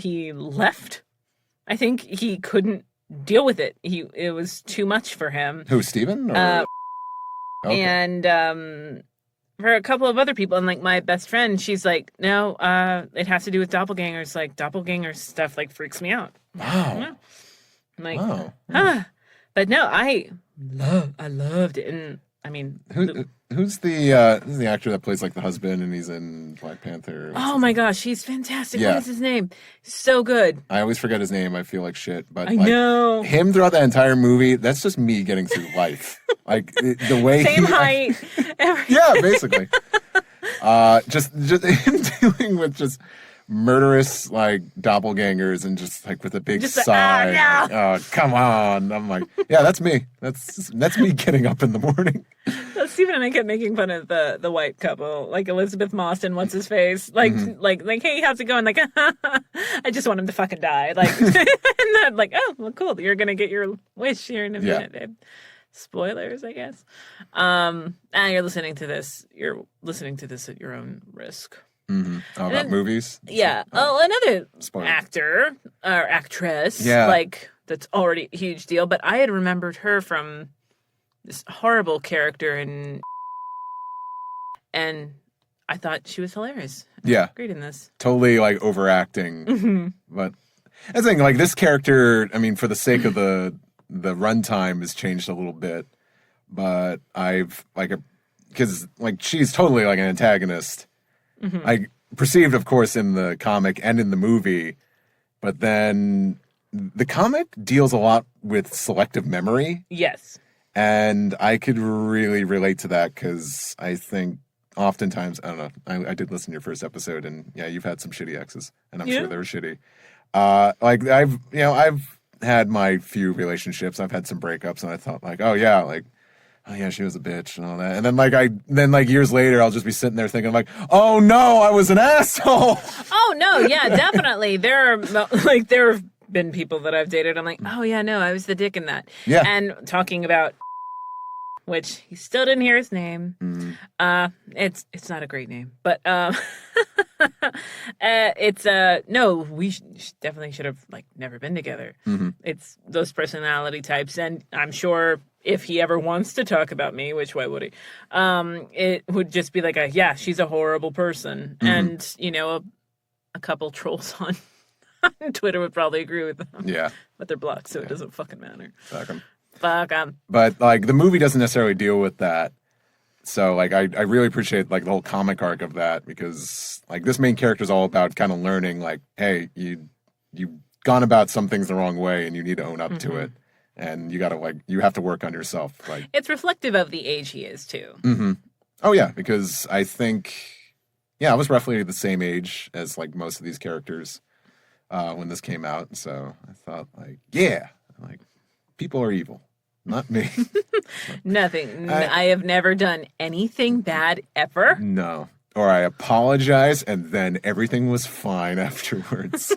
he left. I think he couldn't deal with it. It was too much for him. Who, Steven? Okay. And for a couple of other people, and like my best friend, she's like, no, it has to do with doppelgangers. Like, doppelganger stuff like freaks me out. Wow. I'm like, but no, I loved it. And I mean, who's the actor that plays like the husband and he's in Black Panther? Oh my gosh, he's fantastic. What is his name? So good. I always forget his name. I feel like shit, but I know him throughout that entire movie. That's just me getting through life. Like the way same height. Yeah, basically. Just him dealing with just murderous like doppelgangers and just like with a big sigh. No. Oh, come on. I'm like, yeah, that's me. That's me getting up in the morning. Stephen and I kept making fun of the white couple, like Elizabeth Moss and what's his face, like hey, how's it going? Like, I just want him to fucking die. Like, and then like, oh, well, cool, you're gonna get your wish here in a minute, babe. Spoilers, I guess. You're listening to this. You're listening to this at your own risk. About movies? Yeah. Another actor or actress, like that's already a huge deal. But I had remembered her from this horrible character and I thought she was hilarious. Great in this. Totally like overacting. But I think like this character, I mean, for the sake of the runtime has changed a little bit. But I've because like she's totally like an antagonist. I perceived, of course, in the comic and in the movie, but then the comic deals a lot with selective memory. Yes. And I could really relate to that because I think oftentimes, I don't know, I did listen to your first episode and yeah, you've had some shitty exes and I'm sure they were shitty. Like I've had my few relationships. I've had some breakups, and I thought like, oh yeah, she was a bitch and all that. And then years later, I'll just be sitting there thinking like, oh no, I was an asshole. Oh no, yeah, definitely. There have been people that I've dated. I'm like, oh yeah, no, I was the dick in that. Yeah. And talking about, which he still didn't hear his name. It's not a great name, but it's no, we definitely should have like never been together. It's those personality types, and I'm sure if he ever wants to talk about me, which why would he? It would just be like she's a horrible person, and you know, a couple trolls on Twitter would probably agree with them. Yeah, but they're blocked, so it doesn't fucking matter. Fuck 'em. But like the movie doesn't necessarily deal with that. So like I really appreciate like the whole comic arc of that, because like this main character is all about kind of learning like, hey, you've gone about some things the wrong way and you need to own up to it. And you have to work on yourself. Like it's reflective of the age he is too. Oh yeah, because I think I was roughly the same age as like most of these characters when this came out. So I thought like, like people are evil. Not me. Nothing. I have never done anything bad ever. No. Or I apologize and then everything was fine afterwards.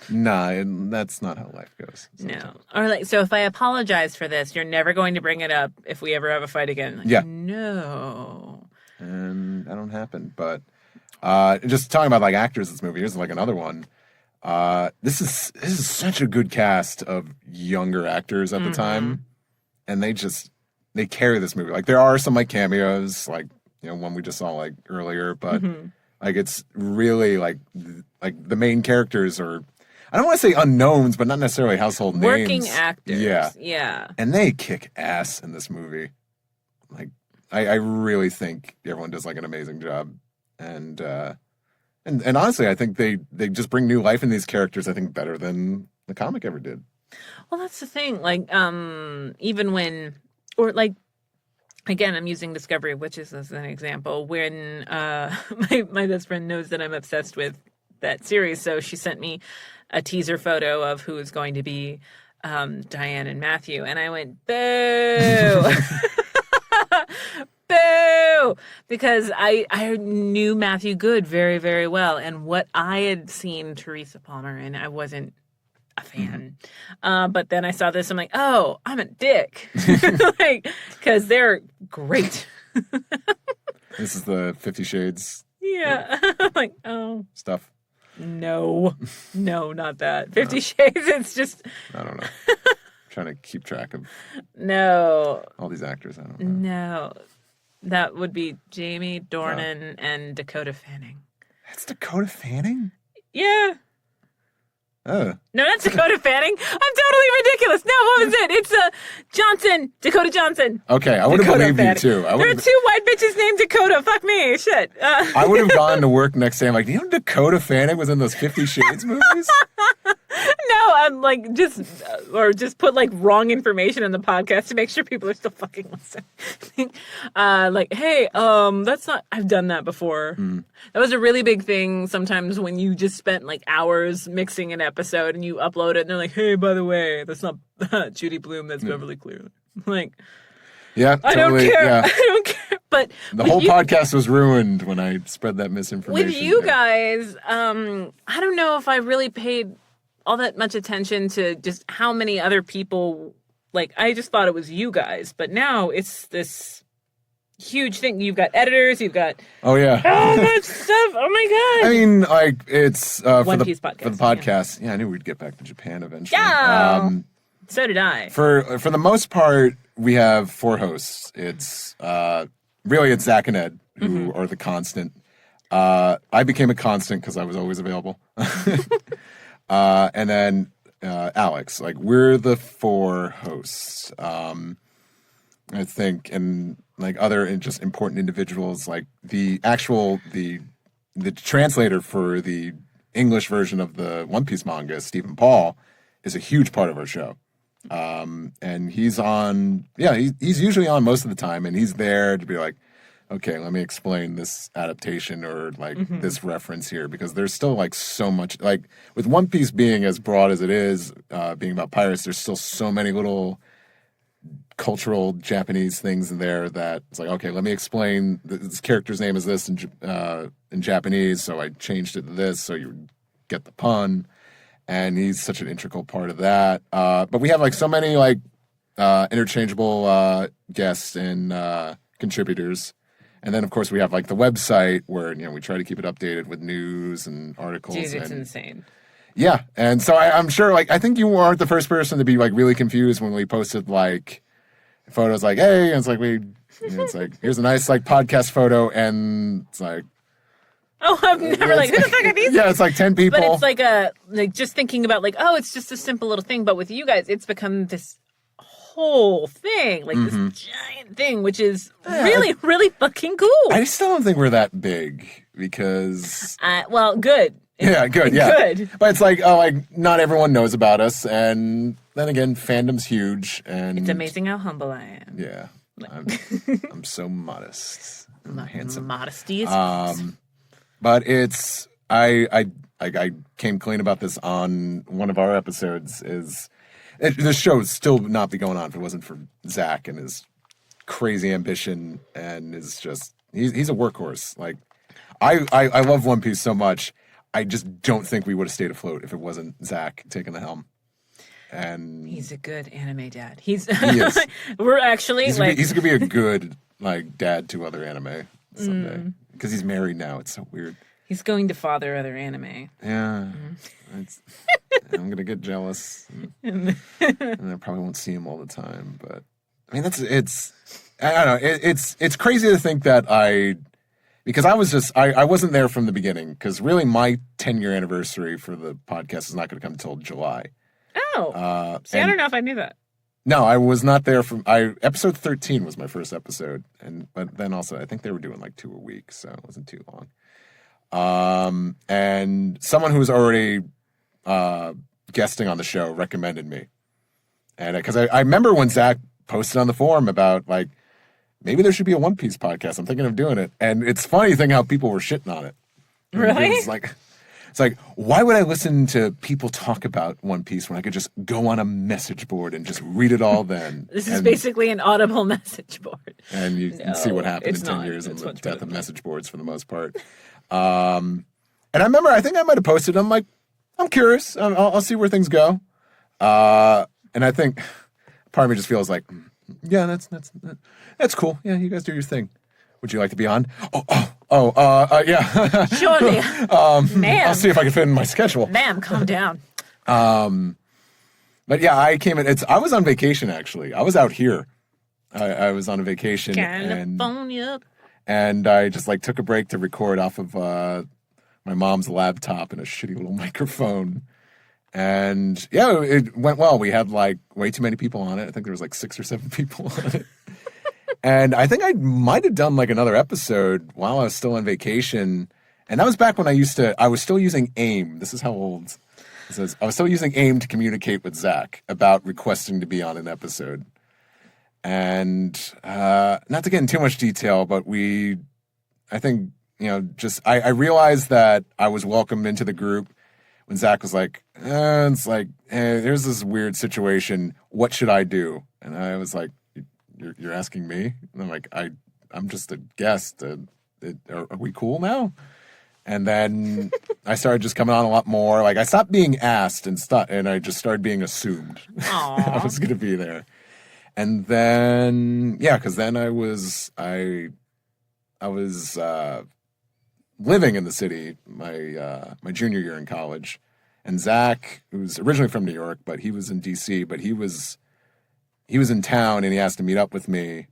Nah, and that's not how life goes. Sometimes. No. Or like, so if I apologize for this, you're never going to bring it up if we ever have a fight again. Like, no. And that don't happen. But just talking about like actors in this movie, here's like another one. This is such a good cast of younger actors at the time. And they carry this movie. Like there are some like cameos, like, you know, one we just saw like earlier, but like it's really like the main characters are, I don't want to say unknowns, but not necessarily household names. Working actors. Yeah. And they kick ass in this movie. Like I really think everyone does like an amazing job. And honestly, I think they just bring new life in these characters, I think, better than the comic ever did. Well, that's the thing. Like, even when, or like, again, I'm using Discovery of Witches as an example. When my best friend knows that I'm obsessed with that series, so she sent me a teaser photo of who is going to be Diane and Matthew, and I went, boo! Boo! Because I knew Matthew Good very, very well, and what I had seen Teresa Palmer in, I wasn't a fan. But then I saw this, I'm like, oh, I'm a dick. Like, because they're great. This is the 50 Shades. Yeah. I'm like, oh. Stuff. No, not that. 50 Shades, it's just. I don't know. I'm trying to keep track of. No. All these actors, I don't know. No. That would be Jamie Dornan and Dakota Fanning. That's Dakota Fanning? Yeah. Oh. No, that's Dakota Fanning. I'm totally ridiculous. No, what was it? It's Dakota Johnson. Okay, I would have believed you too. There are two white bitches named Dakota. Fuck me. Shit. I would have gone to work next day. I'm like, you know Dakota Fanning was in those 50 Shades movies? No, I'm like just put like wrong information in the podcast to make sure people are still fucking listening. Like, hey, that's not. I've done that before. That was a really big thing. Sometimes when you just spent like hours mixing an episode and you upload it, and they're like, hey, by the way, that's not Judy Blume. That's Beverly Cleary. Like, yeah, totally, I don't care. Yeah. I don't care. But the whole podcast was ruined when I spread that misinformation. With you guys, I don't know if I really paid all that much attention to just how many other people, like, I just thought it was you guys, but now it's this huge thing. You've got editors, you've got so much stuff. Oh my God. I mean, like, it's One Piece podcast. For the podcast. Yeah, I knew we'd get back to Japan eventually. Yeah. So did I. For the most part, we have 4 hosts. It's really it's Zach and Ed who are the constant. I became a constant because I was always available. And then Alex, like we're the 4 hosts. I think, and like other just important individuals, like the translator for the English version of the One Piece manga, Stephen Paul, is a huge part of our show. And he's on, he's usually on most of the time, and he's there to be like, okay, let me explain this adaptation or like this reference here, because there's still like so much, like with One Piece being as broad as it is, being about pirates, there's still so many little cultural Japanese things in there that it's like, okay, let me explain this character's name is this in Japanese, so I changed it to this so you get the pun, and he's such an integral part of that. But we have like so many like interchangeable guests and contributors. And then, of course, we have, like, the website where, you know, we try to keep it updated with news and articles. Dude, it's insane. Yeah. And so I'm sure, like, I think you weren't the first person to be, like, really confused when we posted, like, photos like, hey, and it's like, it's like, here's a nice, like, podcast photo, and it's like. Oh, I'm never like, who the fuck are these? Yeah, it's like 10 people. But it's like just thinking about, like, oh, it's just a simple little thing. But with you guys, it's become this whole thing, like this giant thing, which is really, really fucking cool. I still don't think we're that big because... well, good. Yeah, good, yeah. Good. But it's like, oh, like, not everyone knows about us, and then again, fandom's huge, and... It's amazing how humble I am. Yeah. I'm so modest. I'm handsome. Modesty is but it's... I came clean about this on one of our episodes, is... The show would still not be going on if it wasn't for Zach and his crazy ambition, and is just he's a workhorse. Like I love One Piece so much. I just don't think we would have stayed afloat if it wasn't Zach taking the helm. And he's a good anime dad. He is. We're actually he's gonna be a good like dad to other anime someday because he's married now. It's so weird. He's going to father other anime. Yeah. I'm going to get jealous. And I probably won't see him all the time. But, I mean, I don't know. It's crazy to think that because I wasn't there from the beginning. Because really my 10-year anniversary for the podcast is not going to come until July. Oh. See, I don't know if I knew that. No, I was not there episode 13 was my first episode. But then also, I think they were doing like 2 a week. So it wasn't too long. And someone who was already guesting on the show recommended me. And because I remember when Zach posted on the forum about like maybe there should be a One Piece podcast. I'm thinking of doing it. And it's funny thing how people were shitting on it. Really? It's like, why would I listen to people talk about One Piece when I could just go on a message board and just read it all then? This is basically an audible message board. And you can see what happened in 10 years in the death of message boards for the most part. And I remember, I think I might have posted, I'm like, I'm curious. I'll see where things go. And I think part of me just feels like, yeah, that's cool. Yeah, you guys do your thing. Would you like to be on? Yeah. Surely. Ma'am. I'll see if I can fit in my schedule. Ma'am, calm down. But yeah, I was on vacation, actually. I was out here. I was on a vacation. California. And I just like took a break to record off of my mom's laptop and a shitty little microphone. And yeah, it went well. We had like way too many people on it. I think there was like 6 or 7 people on it. And I think I might have done like another episode while I was still on vacation. And that was back when I was still using AIM. This is how old this is. I was still using AIM to communicate with Zach about requesting to be on an episode. And not to get into too much detail, but I think, you know, just I realized that I was welcomed into the group when Zach was like, it's like, hey, there's this weird situation. What should I do? And I was like, you're asking me? And I'm like, I'm just a guest. Are we cool now? And then I started just coming on a lot more. Like I stopped being asked and I just started being assumed I was going to be there. And then, yeah, because then I was living in the city my junior year in college, and Zach, who's originally from New York, but he was in D.C., but he was in town and he asked to meet up with me.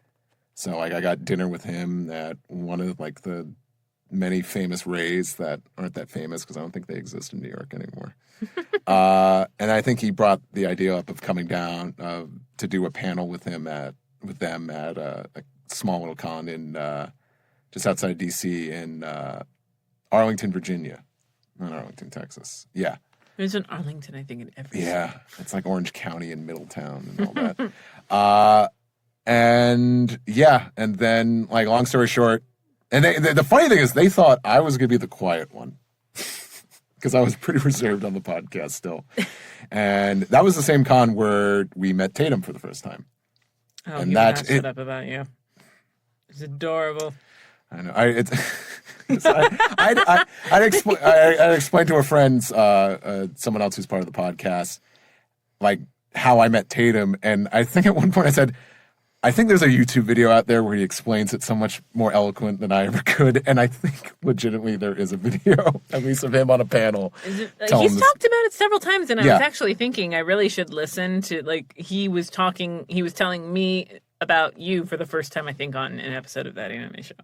So like I got dinner with him at one of like the many famous Rays that aren't that famous because I don't think they exist in New York anymore. And I think he brought the idea up of coming down to do a panel with them at a small little con in just outside of D.C. in Arlington, Virginia, not Arlington, Texas. Yeah. There's an Arlington, I think, in every city. It's like Orange County and Middletown and all that. And and then like long story short, and the funny thing is they thought I was going to be the quiet one because I was pretty reserved on the podcast still. And that was the same con where we met Tatum for the first time. Oh, and that shut up about you. It's adorable. I know. I'd explain to a friend, someone else who's part of the podcast, like how I met Tatum. And I think at one point I said, I think there's a YouTube video out there where he explains it so much more eloquent than I ever could. And I think legitimately there is a video, at least of him on a panel. He's talked about it several times. And I was actually thinking I really should listen to, like, he was telling me about you for the first time, I think, on an episode of That Anime Show.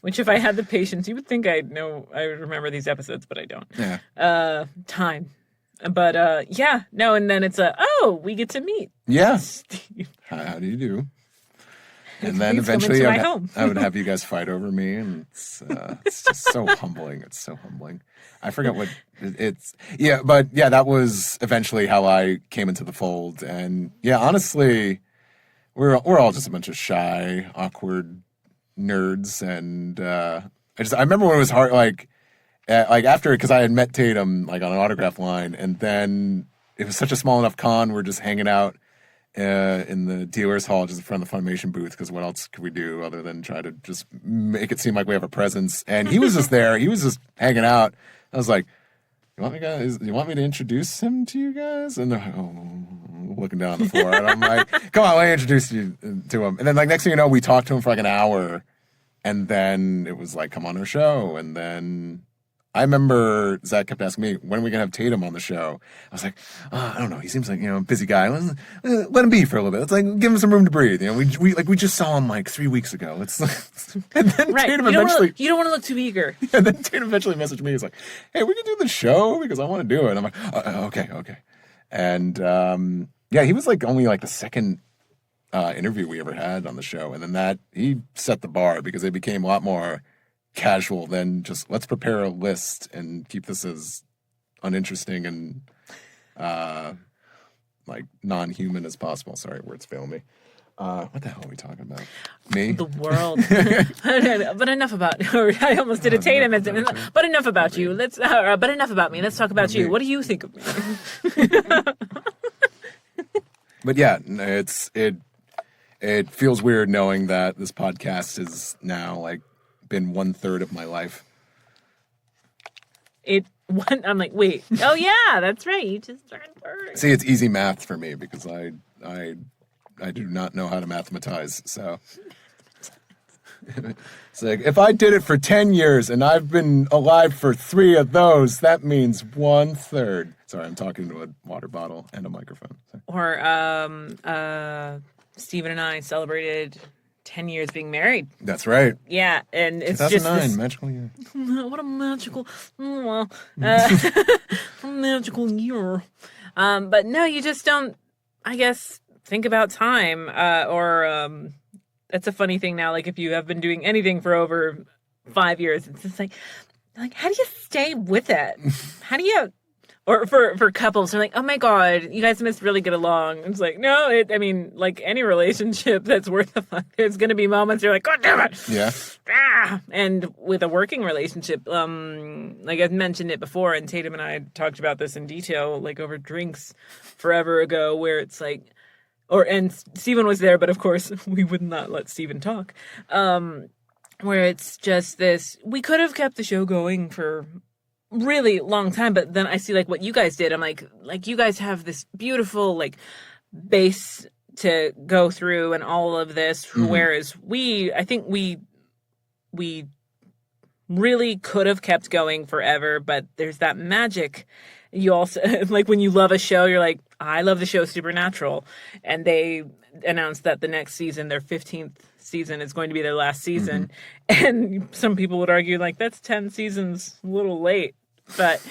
Which, if I had the patience, you would think I would remember these episodes, but I don't. Yeah. Time. But, and then it's we get to meet. Yeah. Steve. How do you do? And then eventually I would have you guys fight over me, and it's just so humbling. It's so humbling. I forget what it's. Yeah, but that was eventually how I came into the fold. And honestly, we're all just a bunch of shy, awkward nerds. And I remember when it was hard, like after, because I had met Tatum like on an autograph line, and then it was such a small enough con. We're just hanging out in the dealer's hall just in front of the Funimation booth, because what else could we do other than try to just make it seem like we have a presence? And he was just there. He was just hanging out. I was like, you want me to introduce him to you guys? And they're like, looking down on the floor. And I'm like, come on, let me introduce you to him. And then like next thing you know, we talked to him for like an hour. And then it was like, come on our show. And then I remember Zach kept asking me, when are we going to have Tatum on the show? I was like, I don't know. He seems like, a busy guy. Let him be for a little bit. Let's like give him some room to breathe. We just saw him like 3 weeks ago. And then Tatum eventually. You don't want to look too eager. And then Tatum eventually messaged me. He's like, hey, we can do the show because I want to do it. And I'm like, okay. And he was like only like the second interview we ever had on the show. And then he set the bar because it became a lot more casual than just let's prepare a list and keep this as uninteresting and like non-human as possible. Sorry, words fail me. What the hell are we talking about? Me? The world. But enough about. I almost did a Tatum. But enough about you. But enough about me. Let's talk about you. What do you think of me? But it feels weird knowing that this podcast is now like been 1/3 of my life. I'm like, wait. Oh yeah, that's right. You just turned 30. See, it's easy math for me because I do not know how to mathematize. So it's like if I did it for 10 years and I've been alive for 3 of those, that means 1/3. Sorry, I'm talking to a water bottle and a microphone. Sorry. Or Stephen and I celebrated 10 years being married. That's right. Yeah, and it's 2009, just this magical year. What a magical, magical year. But no, you just don't, I guess, think about time. That's a funny thing now. Like if you have been doing anything for over 5 years, it's just like, how do you stay with it? How do you? Or for couples, they're like, oh my God, you guys must really get along. It's like, no, like any relationship that's worth a fuck, there's going to be moments you're like, God damn it. Yeah. And with a working relationship, like I've mentioned it before, and Tatum and I talked about this in detail, like over drinks forever ago, where it's like, and Stephen was there, but of course we would not let Stephen talk. Where it's just this, we could have kept the show going for really long time, but then I see like what you guys did. I'm like you guys have this beautiful like base to go through and all of this, whereas I think we really could have kept going forever, but there's that magic. You also like when you love a show, you're like, I love the show Supernatural, and they announced that the next season, their 15th season, is going to be their last season, and some people would argue like that's 10 seasons a little late. But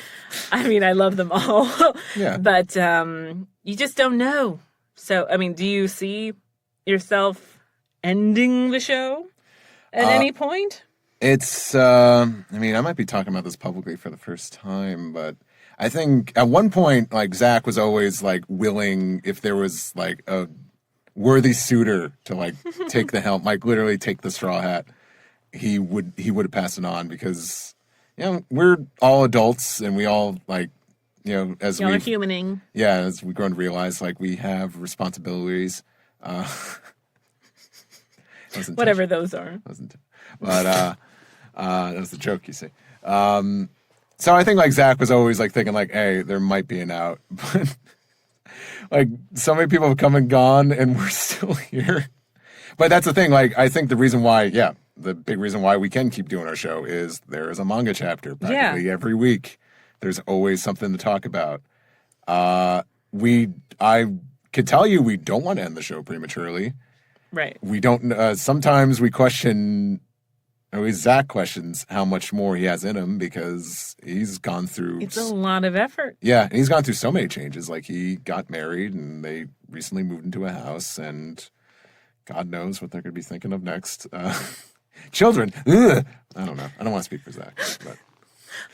I mean, I love them all. Yeah. But you just don't know. So, I mean, do you see yourself ending the show at any point? It's, I mean, I might be talking about this publicly for the first time, but I think at one point, like Zach was always like willing, if there was like worthy suitor to like take the helm, like literally take the straw hat, he would have passed it on because, you know, we're all adults and we all like, you know, as we're humaning. Yeah, as we grow to realize like we have responsibilities. Whatever those are. But that was the joke, you see. So I think like Zach was always like thinking like, hey, there might be an out, but like so many people have come and gone and we're still here. But that's the thing. Like, I think the reason why, the big reason why we can keep doing our show is there is a manga chapter practically every week. There's always something to talk about. I could tell you we don't want to end the show prematurely. Right. We don't. Sometimes we question. Always Zach questions how much more he has in him because he's gone through. It's a lot of effort. Yeah, and he's gone through so many changes. Like he got married and they recently moved into a house, and God knows what they're going to be thinking of next. Children. Ugh. I don't know. I don't want to speak for Zach. But.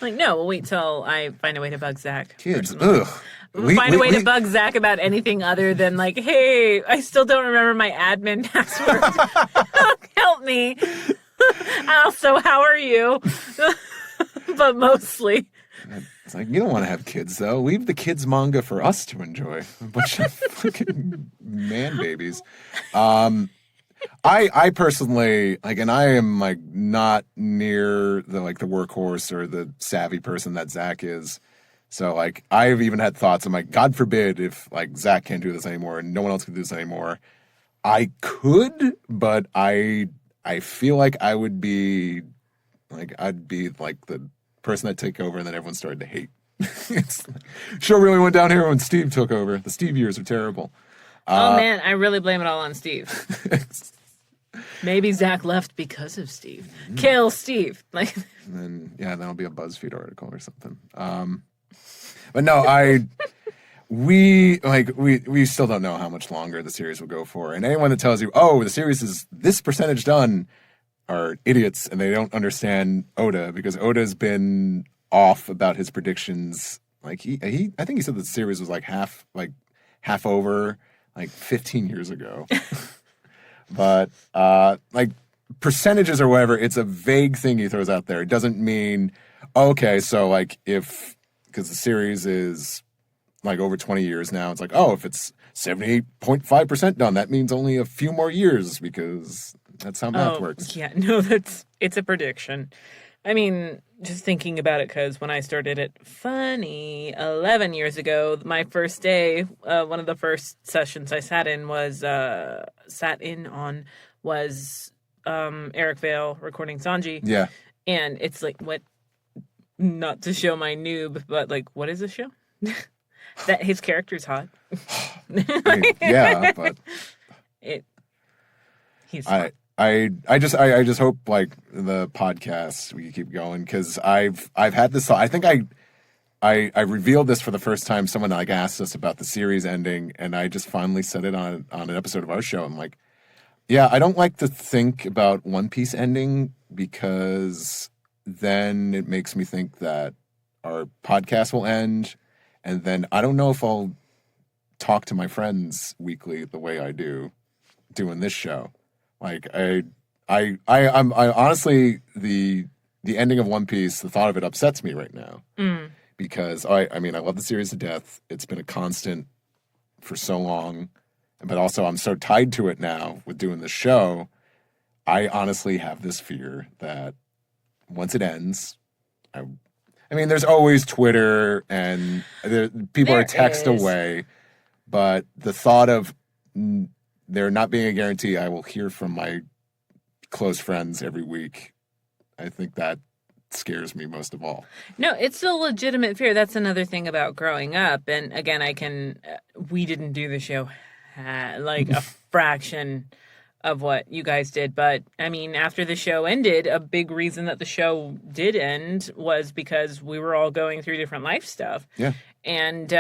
Like, no, we'll wait till I find a way to bug Zach. Kids. Ugh. We'll find a way to bug Zach about anything other than like, hey, I still don't remember my admin password. Help me. Also, how are you? But mostly. It's like, you don't want to have kids, though. Leave the kids' manga for us to enjoy. A bunch of fucking man babies. I personally, like, and I am, like, not near the workhorse or the savvy person that Zach is. So, like, I've even had thoughts. I'm like, God forbid if, like, Zach can't do this anymore and no one else can do this anymore. I could, but I feel like I would be, like, I'd be, like, the person that take over and then everyone started to hate. It's like, show really went down here when Steve took over. The Steve years are terrible. Oh, man, I really blame it all on Steve. Maybe Zach left because of Steve. Kill Steve. Like, and then, that'll be a BuzzFeed article or something. But no, we still don't know how much longer the series will go for. And anyone that tells you, oh, the series is this percentage done are idiots and they don't understand Oda because Oda's been off about his predictions. Like I think he said the series was like half over like 15 years ago. But like percentages or whatever, it's a vague thing he throws out there. It doesn't mean, okay, so like because the series is like over 20 years now, it's like, oh, if it's 78.5% done, that means only a few more years because that's how math works. Yeah, no, it's a prediction. I mean, just thinking about it, because when I started it, 11 years ago, my first day, one of the first sessions I sat in was Eric Vale recording Sanji. Yeah. And it's like, what, not to show my noob, but like, what is this show? That his character's hot. Yeah, but he's hot. I just hope like the podcast we keep going because I've had this thought. I think I revealed this for the first time. Someone like asked us about the series ending, and I just finally said it on an episode of our show. I'm like, yeah, I don't like to think about One Piece ending because then it makes me think that our podcast will end, and then I don't know if I'll talk to my friends weekly the way I do doing this show. Like I'm honestly the ending of One Piece, the thought of it upsets me right now because I mean I love the series to death. It's been a constant for so long, but also I'm so tied to it now with doing this show. I honestly have this fear that once it ends, I mean there's always Twitter and people are text away, but the thought of there not being a guarantee I will hear from my close friends every week, I think that scares me most of all. No, it's a legitimate fear. That's another thing about growing up. And again, we didn't do the show like a fraction of what you guys did. But I mean, after the show ended, a big reason that the show did end was because we were all going through different life stuff. Yeah. And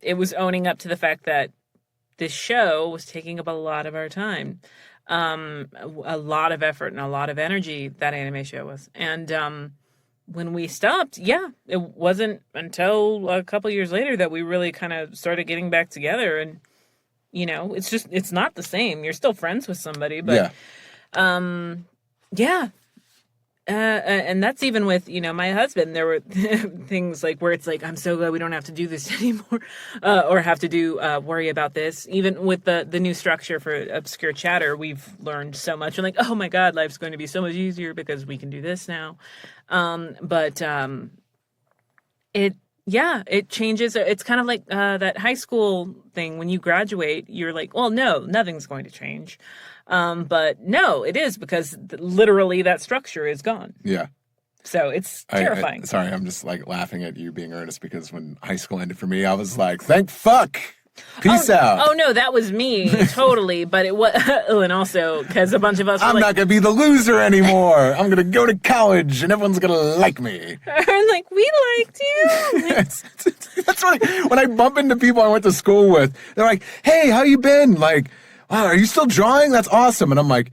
it was owning up to the fact that this show was taking up a lot of our time, a lot of effort and a lot of energy, that anime show was. And when we stopped, it wasn't until a couple years later that we really kind of started getting back together. And You know, it's not the same. You're still friends with somebody, but yeah. And that's even with, you know, my husband. There were things like where it's like, I'm so glad we don't have to do this anymore, or have to worry about this. Even with the new structure for Obscure Chatter, we've learned so much. I'm like, oh my God, life's going to be so much easier because we can do this now. It changes. It's kind of like that high school thing. When you graduate, you're like, well, no, nothing's going to change. But no, it is, because literally that structure is gone. Yeah. So it's terrifying. Sorry, I'm just like laughing at you being earnest, because when high school ended for me, I was like, thank fuck. Peace out. Oh, no, that was me. Totally. But it was, and also because a bunch of us were I'm not going to be the loser anymore. I'm going to go to college and everyone's going to like me. I'm like, we liked you. That's when I bump into people I went to school with, they're like, hey, how you been? Like, wow, are you still drawing? That's awesome. And I'm like,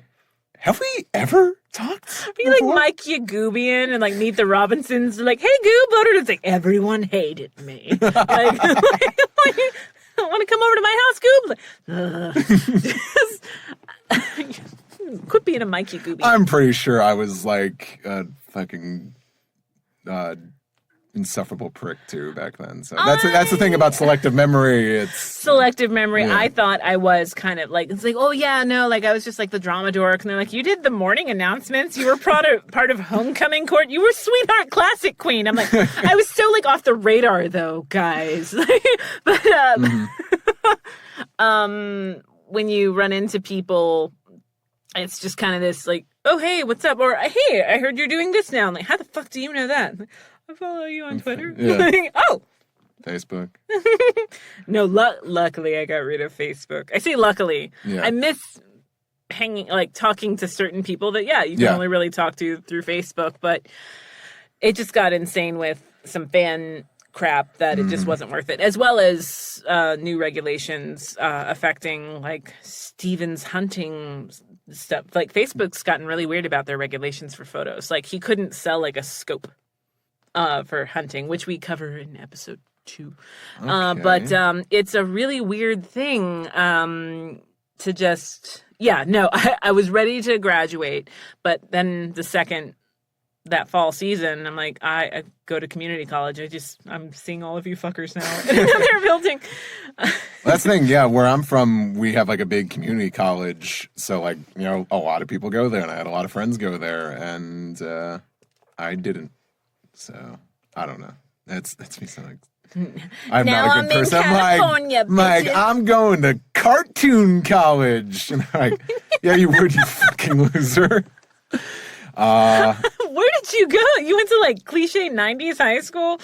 have we ever talked? Be like Mike Yagubian and like Meet the Robinsons. Like, hey, Goob, it's like, everyone hated me. Like, I want to come over to my house, Goob. Quit being a Mike Yagubian. I'm pretty sure I was like a fucking insufferable prick too back then. So that's the thing about selective memory. It's selective memory. Yeah. I thought I was kind of like, it's like, oh yeah, no, like I was just like the drama dork, and they're like, you did the morning announcements, you were part of homecoming court, you were sweetheart classic queen. I'm like, I was so like off the radar though, guys. But when you run into people, it's just kind of this like, oh hey, what's up? Or hey, I heard you're doing this now. I'm like, how the fuck do you know that? I follow you on Twitter. Yeah. Oh. Facebook. No, luckily I got rid of Facebook. I say luckily. Yeah. I miss talking to certain people that, you can only really talk to through Facebook. But it just got insane with some fan crap that it just wasn't worth it. As well as new regulations affecting like Stephen's hunting stuff. Like Facebook's gotten really weird about their regulations for photos. Like he couldn't sell like a scope for hunting, which we cover in episode 2. Okay. But it's a really weird thing to just, I was ready to graduate, but then the second that fall season, I'm like, I go to community college. I'm seeing all of you fuckers now in another building. That's the thing, where I'm from, we have like a big community college. So like, you know, a lot of people go there, and I had a lot of friends go there, and I didn't. So I don't know. That's me sounding. I'm not a good person. I'm like, I'm going to cartoon college. And I'm like, yeah, you would, you fucking loser. Where did you go? You went to like cliche 90s high school?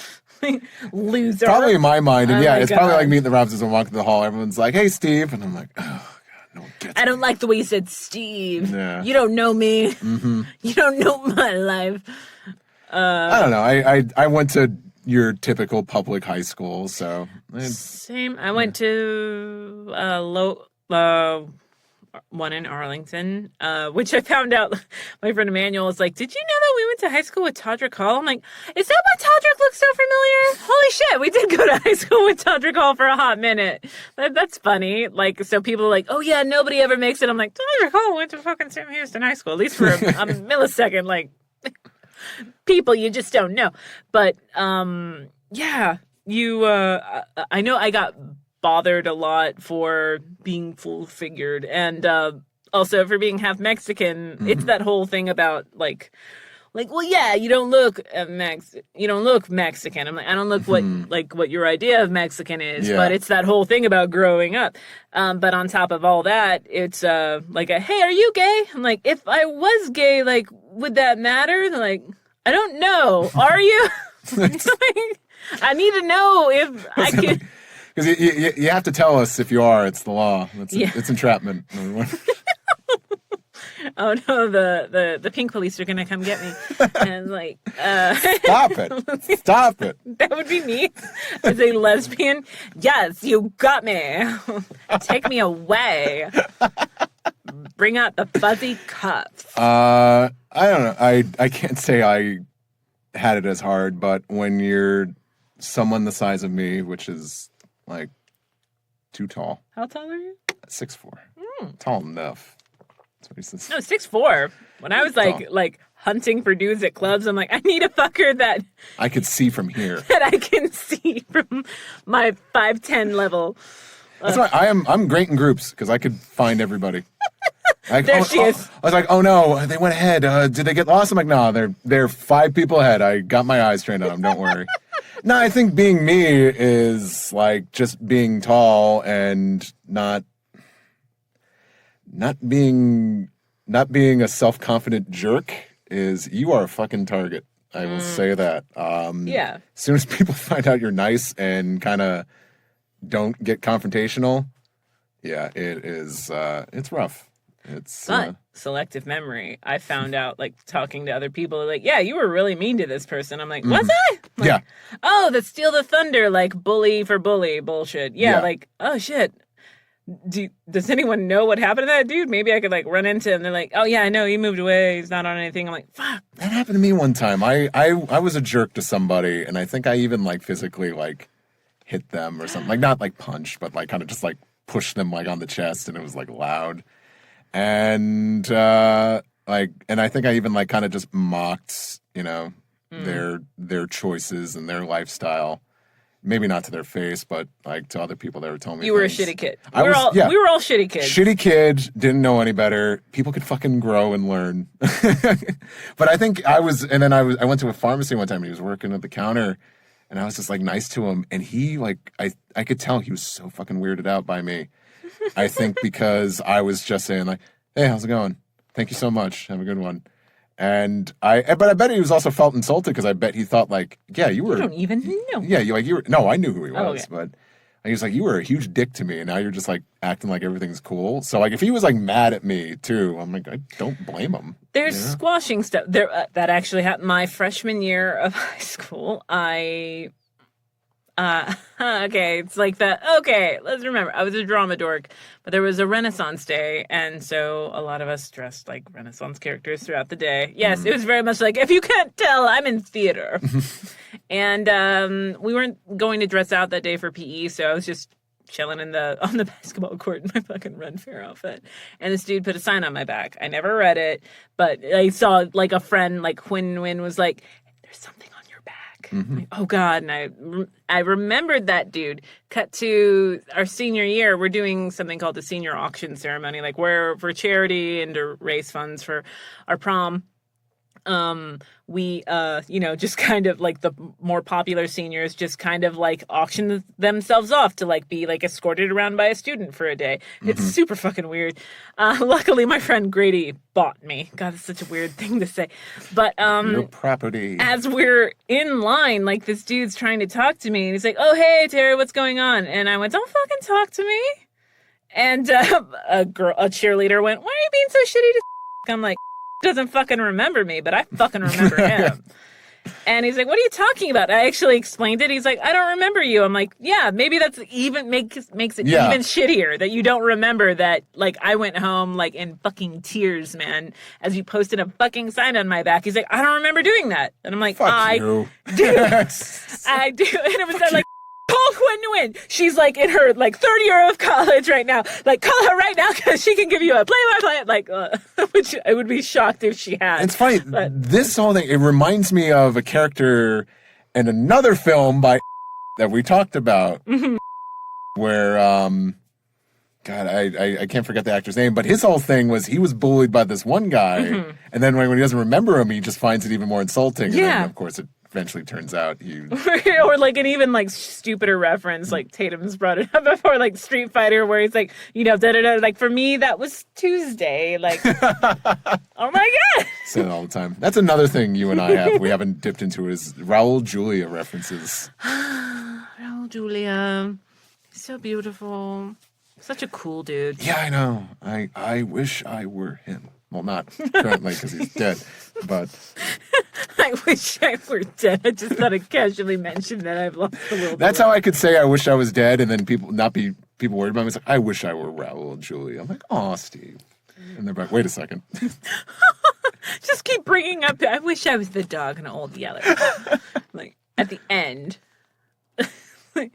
Loser. Probably in my mind. And it's probably like meeting the Robinsons and walking through the hall. Everyone's like, hey, Steve. And I'm like, oh, God, no one gets I don't like the way you said Steve. Yeah. You don't know me. Mm-hmm. You don't know my life. I don't know. I went to your typical public high school, so same. I went to one in Arlington, which I found out. My friend Emmanuel was like, "Did you know that we went to high school with Todrick Hall?" I'm like, "Is that why Todrick looks so familiar?" Holy shit, we did go to high school with Todrick Hall for a hot minute. That's funny. Like, so people are like, "Oh yeah, nobody ever makes it." I'm like, Todrick Hall went to fucking Sam Houston High School, at least for a millisecond, like. People you just don't know. But you I know I got bothered a lot for being full figured, and also for being half Mexican. Mm-hmm. It's that whole thing about like well, yeah, you don't look Mexican. I'm like, I don't look what your idea of Mexican is, but it's that whole thing about growing up. But on top of all that, it's like hey, are you gay? I'm like, if I was gay, like, would that matter? They're like, I don't know. Are you? I need to know if I can. Because you have to tell us if you are. It's the law. It's entrapment. Oh no, the pink police are gonna come get me. And like, stop it. That would be me as a lesbian. Yes, you got me. Take me away. Bring out the fuzzy cuffs. I don't know. I can't say I had it as hard, but when you're someone the size of me, which is like too tall. How tall are you? 6'4". Tall enough. That's what he says. No, 6'4". When I was like hunting for dudes at clubs, I'm like, I need a fucker that I could see from here. that I can see from my 5'10" level. That's why I'm great in groups because I could find everybody. There she is. I was like, oh no, they went ahead. Did they get lost? I'm like, no, they're 5 people ahead. I got my eyes trained on them. Don't worry. No, I think being me is like just being tall and not being a self-confident jerk. Is you are a fucking target. I will say that. Yeah. As soon as people find out you're nice and kind of don't get confrontational, yeah, it is. It's rough. It's selective memory. I found out, like, talking to other people, like, yeah, you were really mean to this person. I'm like, was I? Like, yeah. Oh, the steal the thunder, like, bully for bully bullshit. Yeah, like, oh, shit. Does anyone know what happened to that dude? Maybe I could, like, run into him. They're like, oh, yeah, I know, he moved away. He's not on anything. I'm like, fuck. That happened to me one time. I was a jerk to somebody, and I think I even, like, physically, like, hit them or something. Like, not, like, punch, but, like, kind of just, like, pushed them, like, on the chest, and it was, like, loud. And and I think I even like kind of just mocked, you know, their choices and their lifestyle. Maybe not to their face, but like to other people that were telling me you were a shitty kid. We were all shitty kids. Shitty kid, didn't know any better. People could fucking grow and learn. But I think I went to a pharmacy one time and he was working at the counter and I was just like nice to him and he like I could tell he was so fucking weirded out by me. I think because I was just saying like, hey, how's it going? Thank you so much. Have a good one. But I bet he was also felt insulted because I bet he thought like, yeah, you were. You don't even know. Yeah, you were. No, I knew who he was, oh, okay. But he was like, you were a huge dick to me, and now you're just like acting like everything's cool. So like, if he was like mad at me too, I'm like, I don't blame him. There's squashing stuff there that actually happened my freshman year of high school. Okay, it's like that. Okay, let's remember. I was a drama dork, but there was a Renaissance day, and so a lot of us dressed like Renaissance characters throughout the day. Yes, it was very much like, if you can't tell, I'm in theater. And we weren't going to dress out that day for PE, so I was just chilling on the basketball court in my fucking Ren Fair outfit. And this dude put a sign on my back. I never read it, but I saw like a friend, like Quinn was like, there's something on your back. Like, oh God. And I remembered that dude. Cut to our senior year. We're doing something called the senior auction ceremony, like where for charity and to raise funds for our prom. We just kind of like the more popular seniors just kind of like auction themselves off to like be like escorted around by a student for a day. It's super fucking weird. Luckily my friend Grady bought me. God, it's such a weird thing to say. But your property. As we're in line, like this dude's trying to talk to me and he's like, oh hey Terri, what's going on? And I went, don't fucking talk to me. And a cheerleader went, why are you being so shitty to I'm like, doesn't fucking remember me, but I fucking remember him. And he's like, what are you talking about? I actually explained it. He's like, I don't remember you. I'm like, yeah, maybe that's even makes it even shittier that you don't remember that, like, I went home, like, in fucking tears, man, as you posted a fucking sign on my back. He's like, I don't remember doing that. And I'm like, I do. I do. And it was like, call Quinn. She's like in her like third year of college right now. Like call her right now because she can give you a play-by-play. Like, which I would be shocked if she had. It's funny. But this whole thing, it reminds me of a character in another film by that we talked about, where God, I can't forget the actor's name, but his whole thing was he was bullied by this one guy, and then when he doesn't remember him, he just finds it even more insulting. Yeah. And then, of course, it eventually turns out he or like an even like stupider reference, like Tatum's brought it up before, like Street Fighter, where he's like, like for me that was Tuesday, like oh my God. Say it all the time. That's another thing you and I have we haven't dipped into is Raul Julia references. Raul Julia, he's so beautiful, such a cool dude. Yeah, I know. I wish I were him. Well, not currently because he's dead, but I wish I were dead. I just thought I'd casually mention that I've lost a little bit. That's how I could say I wish I was dead, and then people worried about me. It's like, I wish I were Raul and Julie. I'm like, oh, Steve. And they're like, wait a second. Just keep bringing up, I wish I was the dog in Old Yeller. Like, at the end. Like,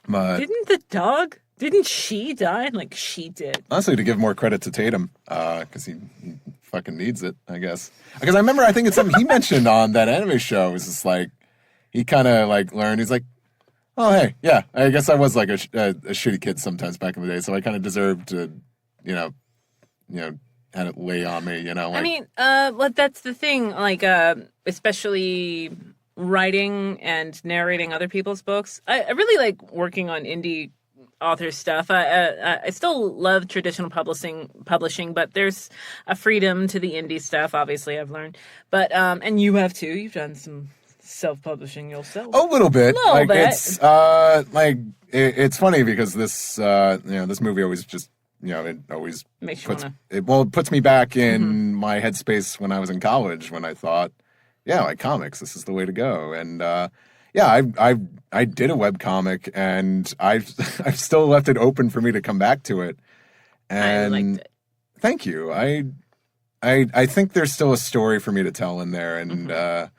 didn't the dog Didn't she die? Like, she did. Honestly, to give more credit to Tatum, because he fucking needs it, I guess. Because I remember, I think it's something he mentioned on that anime show. It was just like, he kind of like learned, he's like, oh, hey, yeah, I guess I was like a shitty kid sometimes back in the day, so I kind of deserved to, had it lay on me, Like, I mean, well, that's the thing, like, especially writing and narrating other people's books. I really like working on indie author stuff. I still love traditional publishing, but there's a freedom to the indie stuff. Obviously, I've learned, but and you have too. You've done some self-publishing yourself. A little bit. It's it's funny because this this movie always just it always makes you it puts me back in my headspace when I was in college when I thought, like comics, this is the way to go. And I did a webcomic, and I've still left it open for me to come back to it. And I liked it. Thank you. I think there's still a story for me to tell in there, and I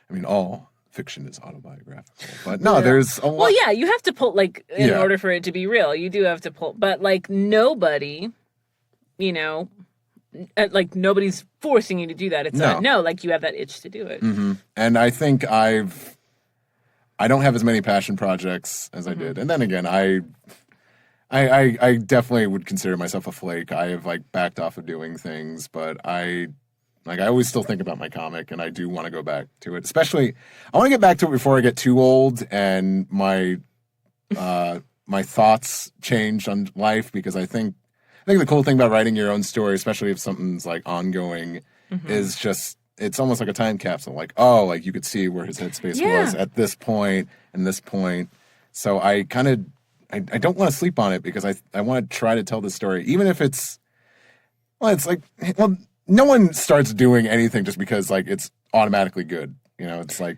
mean, all fiction is autobiographical, but no, there's a lot. Well, yeah, you have to pull, like, in order for it to be real, you do have to pull, but like nobody, like nobody's forcing you to do that. It's like you have that itch to do it. And I think I don't have as many passion projects as I did. And then again, I definitely would consider myself a flake. I have like backed off of doing things, but I always still think about my comic, and I do want to go back to it. Especially, I want to get back to it before I get too old and my my thoughts change on life, because I think the cool thing about writing your own story, especially if something's like ongoing, is just, it's almost like a time capsule. Like, like you could see where his headspace was at this point and this point. So I don't want to sleep on it, because I want to try to tell the story, even if it's no one starts doing anything just because like it's automatically good. It's like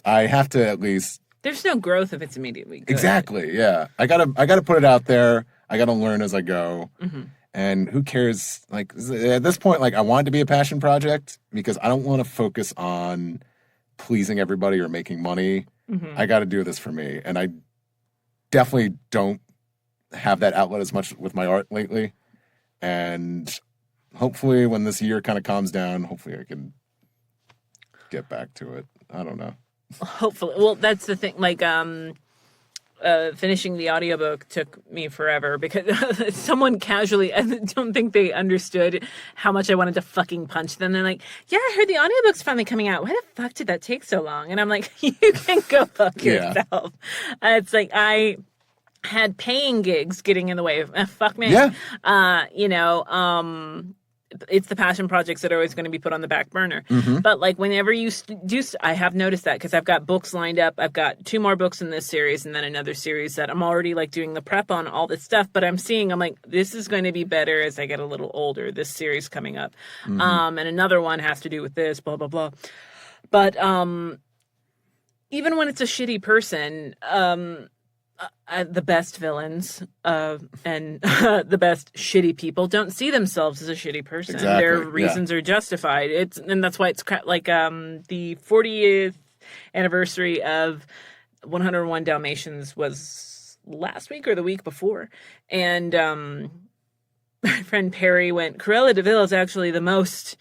I have to at least. There's no growth if it's immediately good. Exactly. Yeah. I gotta put it out there. I gotta learn as I go. And who cares? Like at this point, like I want it to be a passion project, because I don't want to focus on pleasing everybody or making money. I got to do this for me, and I definitely don't have that outlet as much with my art lately. And hopefully when this year kind of calms down, hopefully I can get back to it. I don't know. Hopefully. Well, that's the thing. Like, finishing the audiobook took me forever, because someone casually, I don't think they understood how much I wanted to fucking punch them. They're like, yeah, I heard the audiobook's finally coming out. Why the fuck did that take so long? And I'm like, you can go fuck yourself. It's like, I had paying gigs getting in the way of fuck me. Yeah. It's the passion projects that are always going to be put on the back burner. But like whenever you do, I have noticed that, because I've got books lined up. I've got 2 more books in this series, and then another series that I'm already like doing the prep on all this stuff. But I'm like, this is going to be better as I get a little older, this series coming up. And another one has to do with this, blah, blah, blah. But even when it's a shitty person, the best villains and the best shitty people don't see themselves as a shitty person. Exactly, Their reasons are justified. And that's why it's like the 40th anniversary of 101 Dalmatians was last week or the week before. And my friend Perry went, Cruella de Vil is actually the most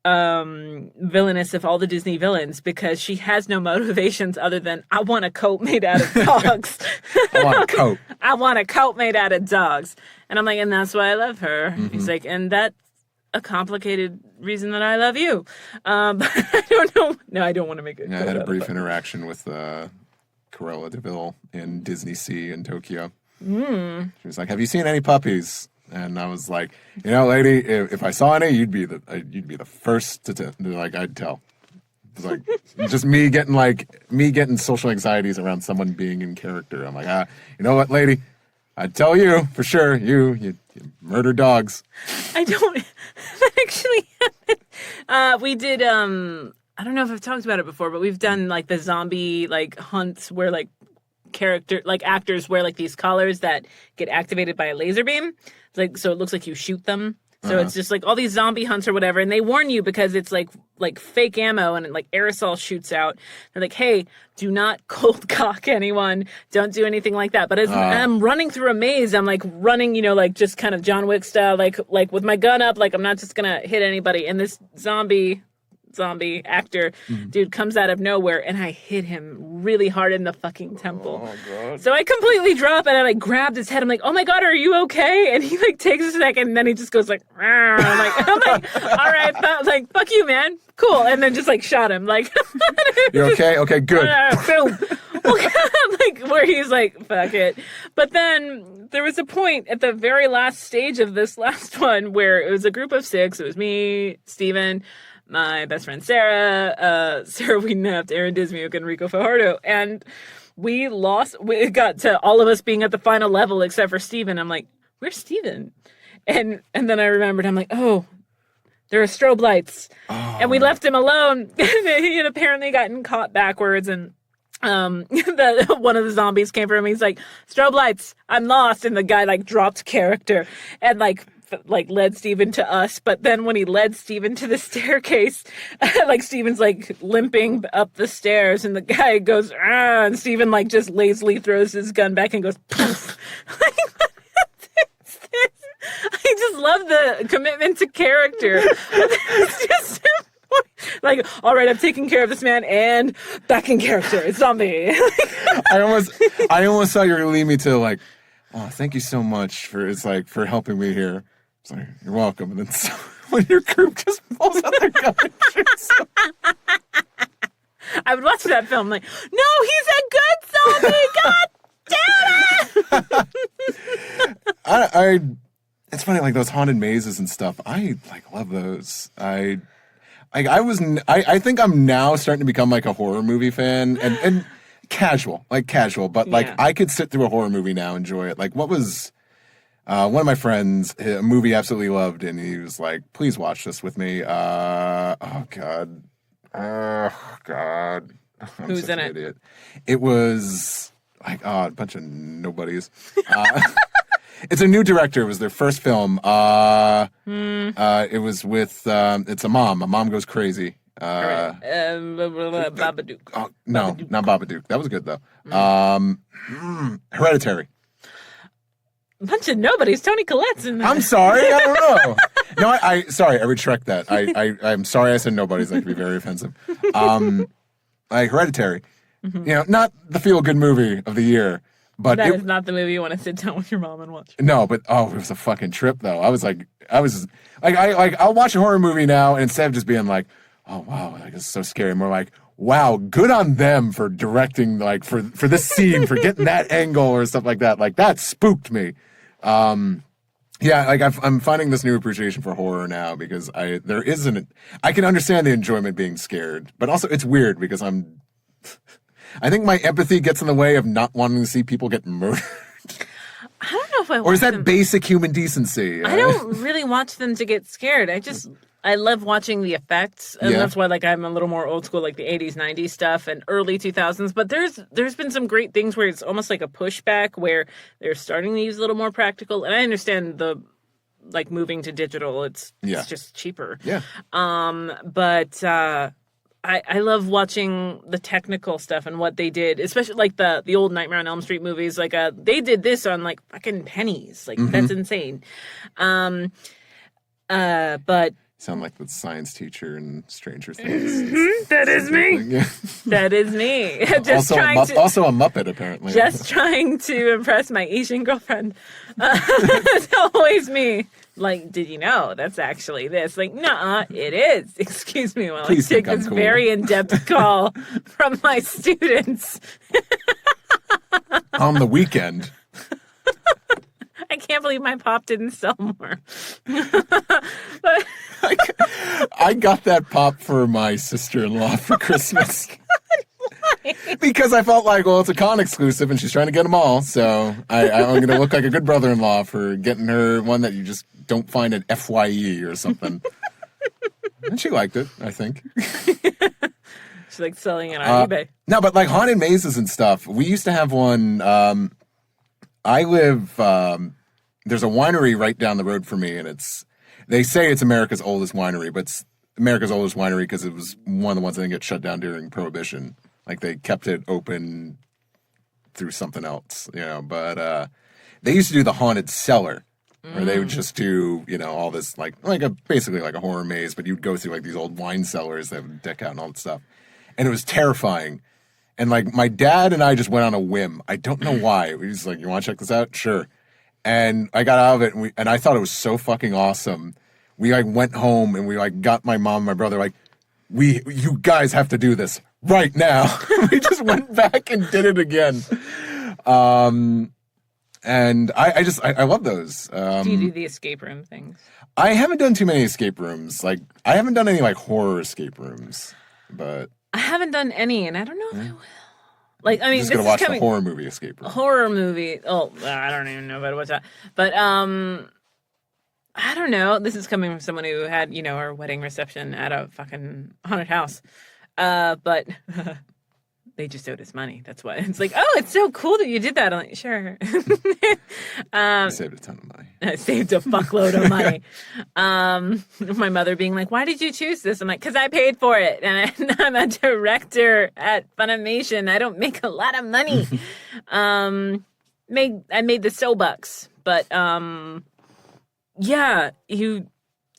villainous of all the Disney villains, because she has no motivations other than, I want a coat made out of dogs. I want a coat. I want a coat made out of dogs. And I'm like, and that's why I love her. He's like, and that's a complicated reason that I love you. But I don't know. No, I don't want to make it. Yeah, I had a brief interaction with Cruella de Vil in Disney Sea in Tokyo. She was like, have you seen any puppies? And I was like, lady, if I saw any, you'd be the first to like, I'd tell. It's like just me getting social anxieties around someone being in character. I'm like, you know what, lady, I'd tell you for sure. You murder dogs. I don't actually. We did. I don't know if I've talked about it before, but we've done like the zombie like hunts where like actors wear like these collars that get activated by a laser beam. Like, so it looks like you shoot them. So it's just like all these zombie hunts or whatever, and they warn you because it's like fake ammo and like aerosol shoots out. They're like, hey, do not cold cock anyone. Don't do anything like that. But as I'm running through a maze, I'm like running, you know, like just kind of John Wick style, like with my gun up, like I'm not just gonna hit anybody. And this zombie actor dude comes out of nowhere, and I hit him really hard in the fucking temple. Oh, God. So I completely drop, and I like grabbed his head. I'm like, oh my God, are you okay? And he like takes a second, and then he just goes like, I'm like, all right, like, fuck you, man, cool. And then just like shot him, like, you're okay? Okay, good. Boom. Like where he's like, fuck it. But then there was a point at the very last stage of this last one where it was a group of 6. It was me, Steven, my best friend Sarah Wiedenheft, Aaron Dismuke, and Rico Fajardo. And we got to all of us being at the final level except for Steven. I'm like, where's Steven? And then I remembered, I'm like, oh, there are strobe lights. Oh. And we left him alone. He had apparently gotten caught backwards, and one of the zombies came for him. He's like, strobe lights, I'm lost. And the guy like dropped character and like led Steven to us. But then when he led Steven to the staircase, like Steven's like limping up the stairs, and the guy goes, and Steven like just lazily throws his gun back and goes, poof. I just love the commitment to character. It's just like, all right, I'm taking care of this man and back in character. It's zombie. I almost thought you were gonna lead me to like, oh, thank you so much for helping me here. It's like, you're welcome. And then when your group just pulls out their gun and shoots them. I would watch that film like, no, he's a good zombie. God damn it. It's funny, like those haunted mazes and stuff. I like love those. I think I'm now starting to become like a horror movie fan and casual, but like I could sit through a horror movie now, enjoy it. Like what was one of my friends, a movie he absolutely loved, and he was like, please watch this with me. Oh God. I'm Who's in it? Idiot. It was like a bunch of nobodies. It's a new director. It was their first film. It was with it's a mom. A mom goes crazy. Babadook. Oh, no, Babadook. Not Babadook. That was good though. Hereditary. A bunch of nobodies. Toni Collette's in there. I'm sorry. I don't know. No, sorry. I retract that. I'm sorry. I said nobodies. That could be very offensive. Like Hereditary. You know, not the feel-good movie of the year. But that is not the movie you want to sit down with your mom and watch. No, but it was a fucking trip though. I'll watch a horror movie now, and instead of just being like, oh wow, like it's so scary, I'm more like, wow, good on them for directing, like for this scene, for getting that angle or stuff like that. Like that spooked me. Yeah, like I'm finding this new appreciation for horror now because I can understand the enjoyment being scared, but also it's weird because I think my empathy gets in the way of not wanting to see people get murdered. I don't know if I watch Or is that basic human decency? I don't really watch them to get scared. I love watching the effects. And that's why like I'm a little more old school, like the 80s, 90s stuff and early 2000s. But there's been some great things where it's almost like a pushback where they're starting to use a little more practical. And I understand the like moving to digital. It's just cheaper. Yeah. But I love watching the technical stuff and what they did, especially like the old Nightmare on Elm Street movies. Like they did this on like fucking pennies. Like that's insane. But sound like the science teacher in Stranger Things. That is me. Yeah. That is me. Also a Muppet, apparently. Just trying to impress my Asian girlfriend. It's always me. Like, did you know that's actually this? Like, nuh-uh, it is. Excuse me while Please I take this very in-depth call from my students. On the weekend. I can't believe my pop didn't sell more. But I got that pop for my sister-in-law for Christmas. Because I felt like, well, it's a con exclusive and she's trying to get them all. So I'm going to look like a good brother-in-law for getting her one that you just don't find at FYE or something. And she liked it, I think. She liked selling it on eBay. No, but like haunted mazes and stuff. We used to have one. I live, there's a winery right down the road from me, and it's They say it's America's oldest winery, but it's America's oldest winery because it was one of the ones that didn't get shut down during Prohibition. Like, they kept it open through something else, you know. But they used to do the haunted cellar, where they would just do, you know, all this, basically like a horror maze, but you'd go through, like, these old wine cellars that would deck out and all that stuff. And it was terrifying. And, like, my dad and I just went on a whim. I don't know why. We was like, you want to check this out? Sure. And I got out of it, and I thought it was so fucking awesome. We, like, went home, and we, like, got my mom and my brother, like, you guys have to do this right now. We just went back and did it again. And I love those. Do you do the escape room things? I haven't done too many escape rooms. Like, I haven't done any, like, horror escape rooms, but... I haven't done any, and I don't know if I will. Like, I mean, just gonna watch the horror movie escape room. Horror movie. Oh, I don't even know about what's that. But I don't know. This is coming from someone who had, you know, her wedding reception at a fucking haunted house. But they just owed us money. That's why. It's like, oh, it's so cool that you did that. I'm like, sure. I saved a ton of money. I saved a fuckload of money. My mother being like, why did you choose this? I'm like, because I paid for it. And I'm a director at Funimation. I don't make a lot of money. I made the $100, but yeah,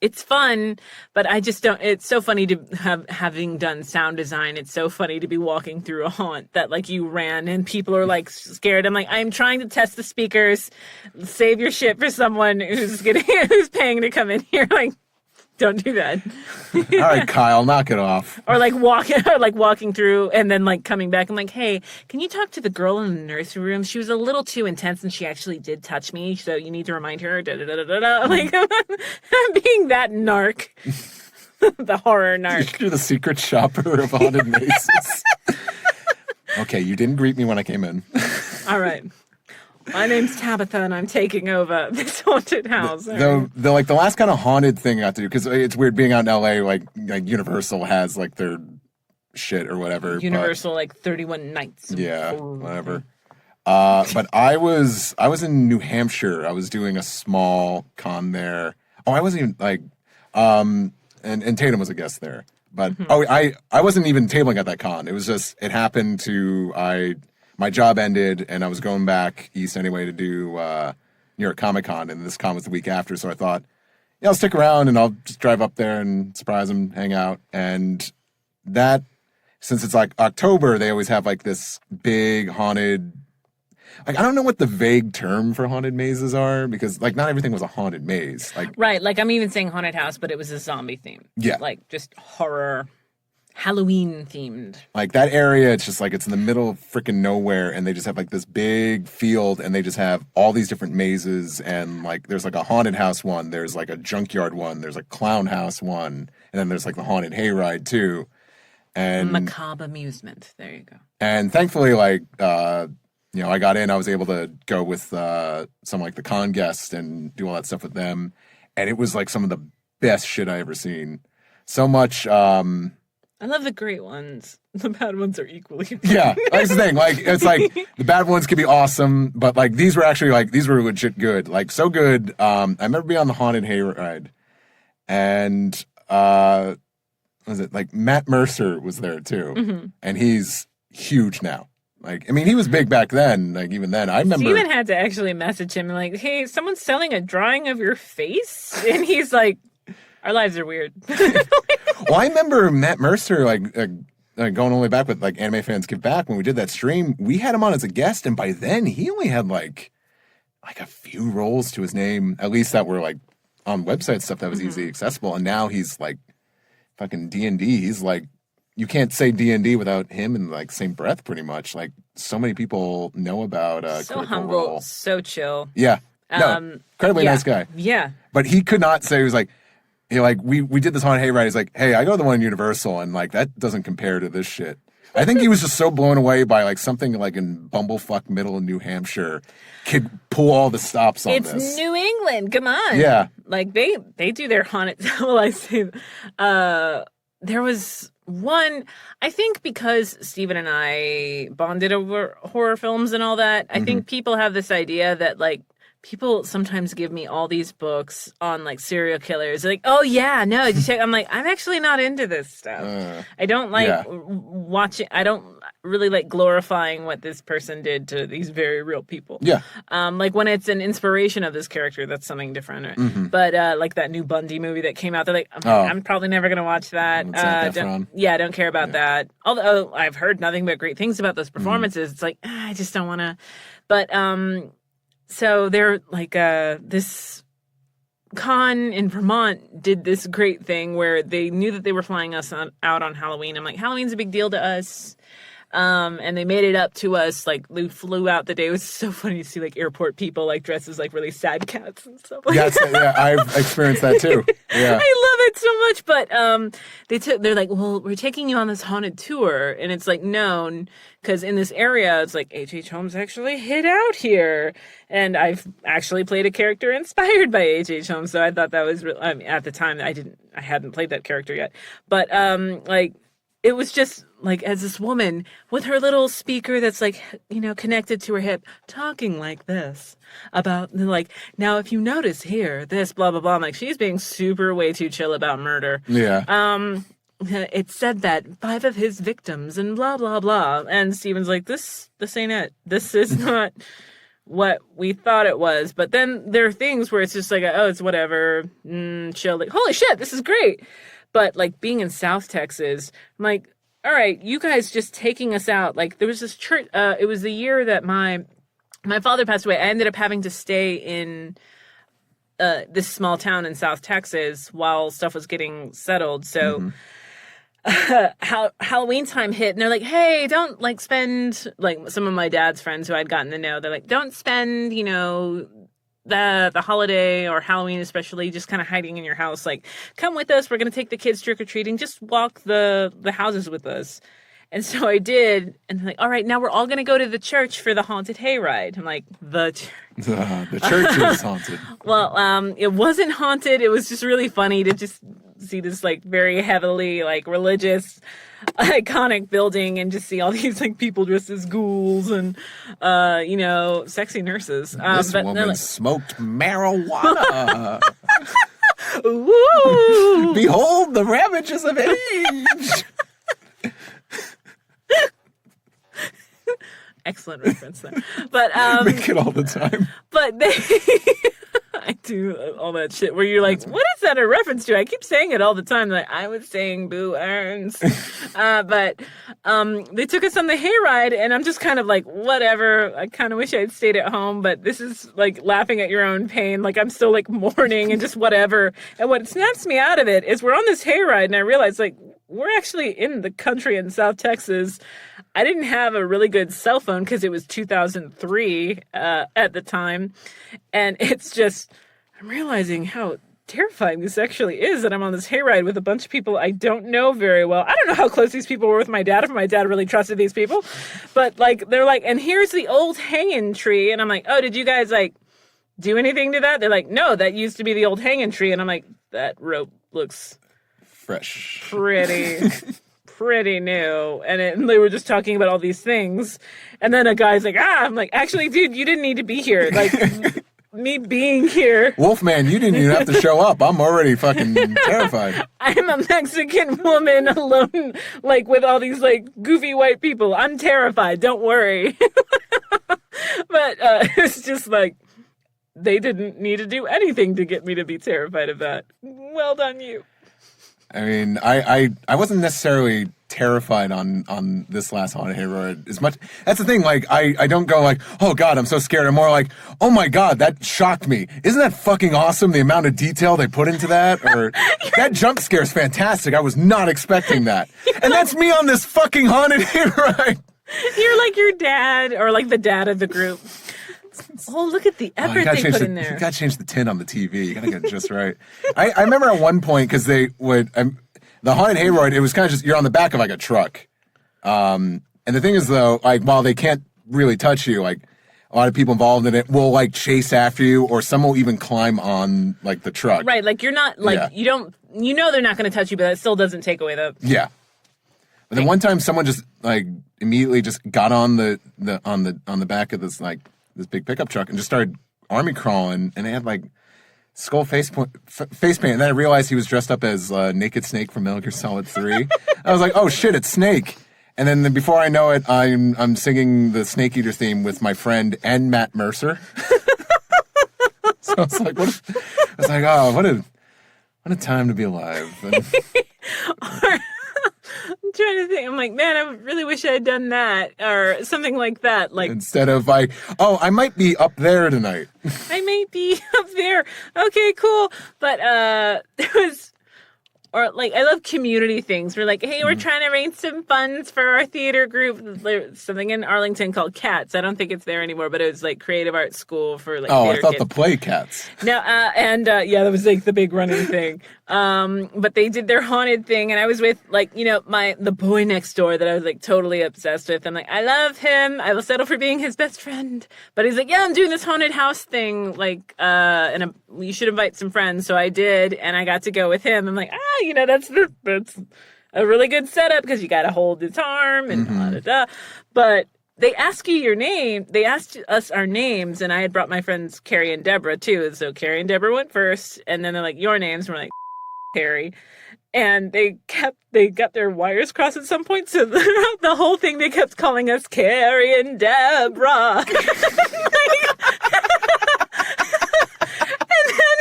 it's fun, but I just don't. It's so funny to having done sound design. It's so funny to be walking through a haunt that, like, you ran and people are, like, scared. I'm like, I'm trying to test the speakers. Save your shit for someone who's paying to come in here. Like, don't do that. All right, Kyle, knock it off. Or walking through and then, like, coming back. I'm like, hey, can you talk to the girl in the nursery room? She was a little too intense and she actually did touch me, so you need to remind her. Like, I'm being that narc. The horror narc. You're the secret shopper of haunted mazes. Okay, you didn't greet me when I came in. All right. My name's Tabitha, and I'm taking over this haunted house. The last kind of haunted thing I got to do, because it's weird being out in LA, like Universal has, like, their shit or whatever. Universal, like 31 nights. Yeah, whatever. But I was in New Hampshire. I was doing a small con there. Oh, I wasn't even, like, and Tatum was a guest there. But, I wasn't even tabling at that con. It was just, it happened to, my job ended, and I was going back east anyway to do New York Comic Con, and this con was the week after, so I thought, yeah, I'll stick around, and I'll just drive up there and surprise them, hang out. And that, since it's, like, October, they always have, like, this big haunted... Like, I don't know what the vague term for haunted mazes are, because, like, not everything was a haunted maze. Like, right, like, I'm even saying haunted house, but it was a zombie theme. Yeah. Like, just horror... Halloween themed. Like, that area, it's just like, it's in the middle of freaking nowhere, and they just have, like, this big field, and they just have all these different mazes, and, like, there's, like, a haunted house one, there's, like, a junkyard one, there's a clown house one, and then there's, like, the haunted hayride too. And macabre amusement. There you go. And thankfully, like, you know, I got in, I was able to go with some, like, the con guests and do all that stuff with them, and it was, like, some of the best shit I ever seen. So much, I love the great ones. The bad ones are equally. Yeah, that's the thing. Like, it's like the bad ones could be awesome, but, like, these were actually, like, these were legit good. Like, so good. I remember being on the haunted hayride, and was it like Matt Mercer was there too, and he's huge now. Like, I mean, he was big back then. Like, even then, I remember. Steven had to actually message him and, like, hey, someone's selling a drawing of your face, and he's like, our lives are weird. Well, I remember Matt Mercer, going all the way back with, like, Anime Fans Give Back, when we did that stream, we had him on as a guest, and by then he only had like a few roles to his name, at least that were, like, on website stuff that was easily accessible, and now he's like fucking D&D. He's like, you can't say D&D without him in, like, same breath, pretty much. Like, so many people know about so humble, Role. So chill. Yeah, no, incredibly nice guy. Yeah, but he could not say, he was like, you know, like, we did this haunted hayride. He's like, hey, I go to the one in Universal, and, like, that doesn't compare to this shit. I think he was just so blown away by, like, something like in bumblefuck middle of New Hampshire could pull all the stops on this. It's New England. Come on. Yeah. Like, they do their haunted. Well, I say, there was one, I think because Steven and I bonded over horror films and all that, I think people have this idea that, like, people sometimes give me all these books on like serial killers. They're like, oh yeah, no, did you check? I'm like, I'm actually not into this stuff. I don't like watching. I don't really like glorifying what this person did to these very real people. Yeah. Like when it's an inspiration of this character, that's something different. Right? Mm-hmm. But like that new Bundy movie that came out, they're like, I'm probably never gonna watch that. I don't care about that. Although I've heard nothing but great things about those performances. It's like I just don't want to. But so they're like this con in Vermont did this great thing where they knew that they were flying us out on Halloween. I'm like, Halloween's a big deal to us. And they made it up to us, like, we flew out the day. It was so funny to see, like, airport people, like, dressed as, like, really sad cats and stuff like that. Yeah, I've experienced that, too. Yeah. I love it so much, but they're like, well, we're taking you on this haunted tour, and it's, like, known, because in this area, it's like, H.H. Holmes actually hid out here, and I've actually played a character inspired by H.H. Holmes, so I thought that was, I mean, at the time, I hadn't played that character yet, but, like, it was just like as this woman with her little speaker that's like, you know, connected to her hip, talking like this about like, now if you notice here, this blah, blah, blah. I'm like, she's being super way too chill about murder. Yeah. It said that 5 of his victims and blah, blah, blah. And Stephen's like, this ain't it. This is not what we thought it was. But then there are things where it's just like, oh, it's whatever. Chill. Like, holy shit, this is great. But, like, being in South Texas, I'm like, all right, you guys just taking us out. Like, there was this church. It was the year that my father passed away. I ended up having to stay in this small town in South Texas while stuff was getting settled. So Halloween time hit, and they're like, hey, don't, like, spend, like, some of my dad's friends who I'd gotten to know, they're like, don't spend, you know, the holiday or Halloween especially just kind of hiding in your house. Like, come with us, we're going to take the kids trick-or-treating, just walk the houses with us. And so I did, and they're like, all right, now we're all going to go to the church for the haunted hayride. I'm like, the church is haunted. Well, it wasn't haunted, it was just really funny to just see this like very heavily like religious iconic building and just see all these like people dressed as ghouls and you know, sexy nurses. This woman smoked marijuana. Ooh. Behold the ravages of age. Excellent reference there. But make it all the time. But they I do all that shit where you're like, what is that a reference to? I keep saying it all the time. Like, I was saying Boo Earns. But they took us on the hayride, and I'm just kind of like, whatever. I kind of wish I had stayed at home, but this is like laughing at your own pain. Like, I'm still like mourning and just whatever. And what snaps me out of it is we're on this hayride, and I realize, like, we're actually in the country in South Texas. I didn't have a really good cell phone because it was 2003 at the time. And it's just, I'm realizing how terrifying this actually is, that I'm on this hayride with a bunch of people I don't know very well. I don't know how close these people were with my dad, if my dad really trusted these people. But, like, they're like, and here's the old hanging tree. And I'm like, oh, did you guys, like, do anything to that? They're like, no, that used to be the old hanging tree. And I'm like, that rope looks fresh, pretty new. And they were just talking about all these things, and then a guy's like, I'm like, actually, dude, you didn't need to be here. Like, me being here, Wolfman, you didn't even have to show up. I'm already fucking terrified. I'm a Mexican woman alone, like, with all these like goofy white people. I'm terrified, don't worry. But it's just like, they didn't need to do anything to get me to be terrified of that. Well done, you. I mean, I wasn't necessarily terrified on this last haunted hayride as much. That's the thing. Like, I don't go like, oh God, I'm so scared. I'm more like, oh my God, that shocked me. Isn't that fucking awesome? The amount of detail they put into that, or that jump scare is fantastic. I was not expecting that. And that's me on this fucking haunted hayride. You're like your dad, or like the dad of the group. Oh, look at the effort they put in there. You gotta change the tint on the TV. You gotta get it just right. I remember at one point, because they would, the haunted hayride, it was kind of just, you're on the back of like a truck. And the thing is though, like, while they can't really touch you, like, a lot of people involved in it will like chase after you, or some will even climb on like the truck. Right, like you're not, like, you don't, you know they're not gonna touch you, but that still doesn't take away the... Yeah. But then one time someone just like immediately just got on the back of this like, this big pickup truck and just started army crawling, and they had like skull face paint. And then I realized he was dressed up as Naked Snake from Metal Gear Solid 3. I was like, oh shit, it's Snake. And then before I know it, I'm singing the Snake Eater theme with my friend and Matt Mercer. So I was like, oh, what a time to be alive. And, I'm trying to think. I'm like, man, I really wish I had done that or something like that. Like instead of like, oh, I might be up there tonight. I might be up there. Okay, cool. But there was, or like, I love community things. We're like, hey, we're trying to raise some funds for our theater group. There's something in Arlington called Cats. I don't think it's there anymore, but it was like creative arts school for like. Oh, I thought kids. the play Cats. No, yeah, that was like the big running thing. But they did their haunted thing, and I was with like, you know, the boy next door that I was like totally obsessed with. I'm like, I love him. I will settle for being his best friend. But he's like, yeah, I'm doing this haunted house thing, like, and you should invite some friends. So I did, and I got to go with him. I'm like, you know, that's a really good setup because you got to hold his arm and da da da. But they ask you your name. They asked us our names, and I had brought my friends Carrie and Deborah too. So Carrie and Deborah went first, and then they're like, your names. And we're like, Terri. And they got their wires crossed at some point. So the whole thing, they kept calling us Carrie and Deborah. And then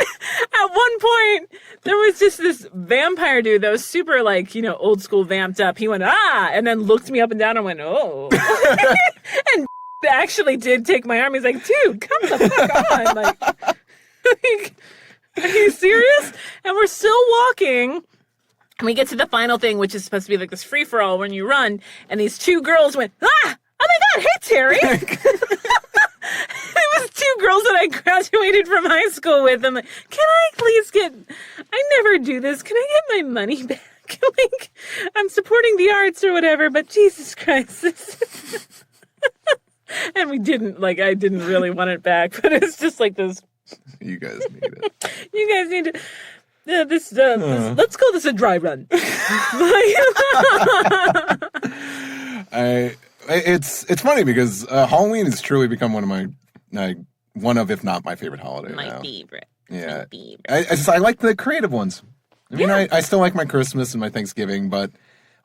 at one point, there was just this vampire dude that was super, like, you know, old school vamped up. He went, and then looked me up and down and went, oh. And actually did take my arm. He's like, dude, come the fuck on. Like, are you serious? And we're still walking. And we get to the final thing, which is supposed to be like this free-for-all when you run. And these two girls went, oh my God, hey, Terri. It was two girls that I graduated from high school with. I'm like, can I please I never do this. Can I get my money back? Like, I'm supporting the arts or whatever, but Jesus Christ. And we didn't, like, I didn't really want it back, but it's just like this. You guys need it. You guys need to. This, let's call this a dry run. It's funny because Halloween has truly become one of if not my favorite holiday. My favorite. Yeah, my favorite. I like the creative ones. I mean, I still like my Christmas and my Thanksgiving, but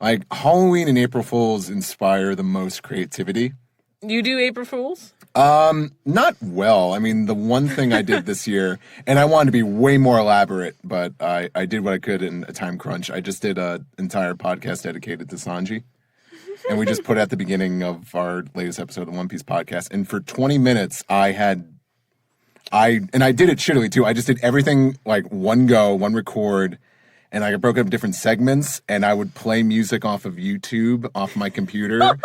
like Halloween and April Fools inspire the most creativity. You do April Fools? Not well. I mean, the one thing I did this year, and I wanted to be way more elaborate, but I did what I could in a time crunch. I just did an entire podcast dedicated to Sanji. And we just put it at the beginning of our latest episode of the One Piece podcast. And for 20 minutes, I did it shittily too. I just did everything like one go, one record. And I broke up different segments, and I would play music off of YouTube, off my computer.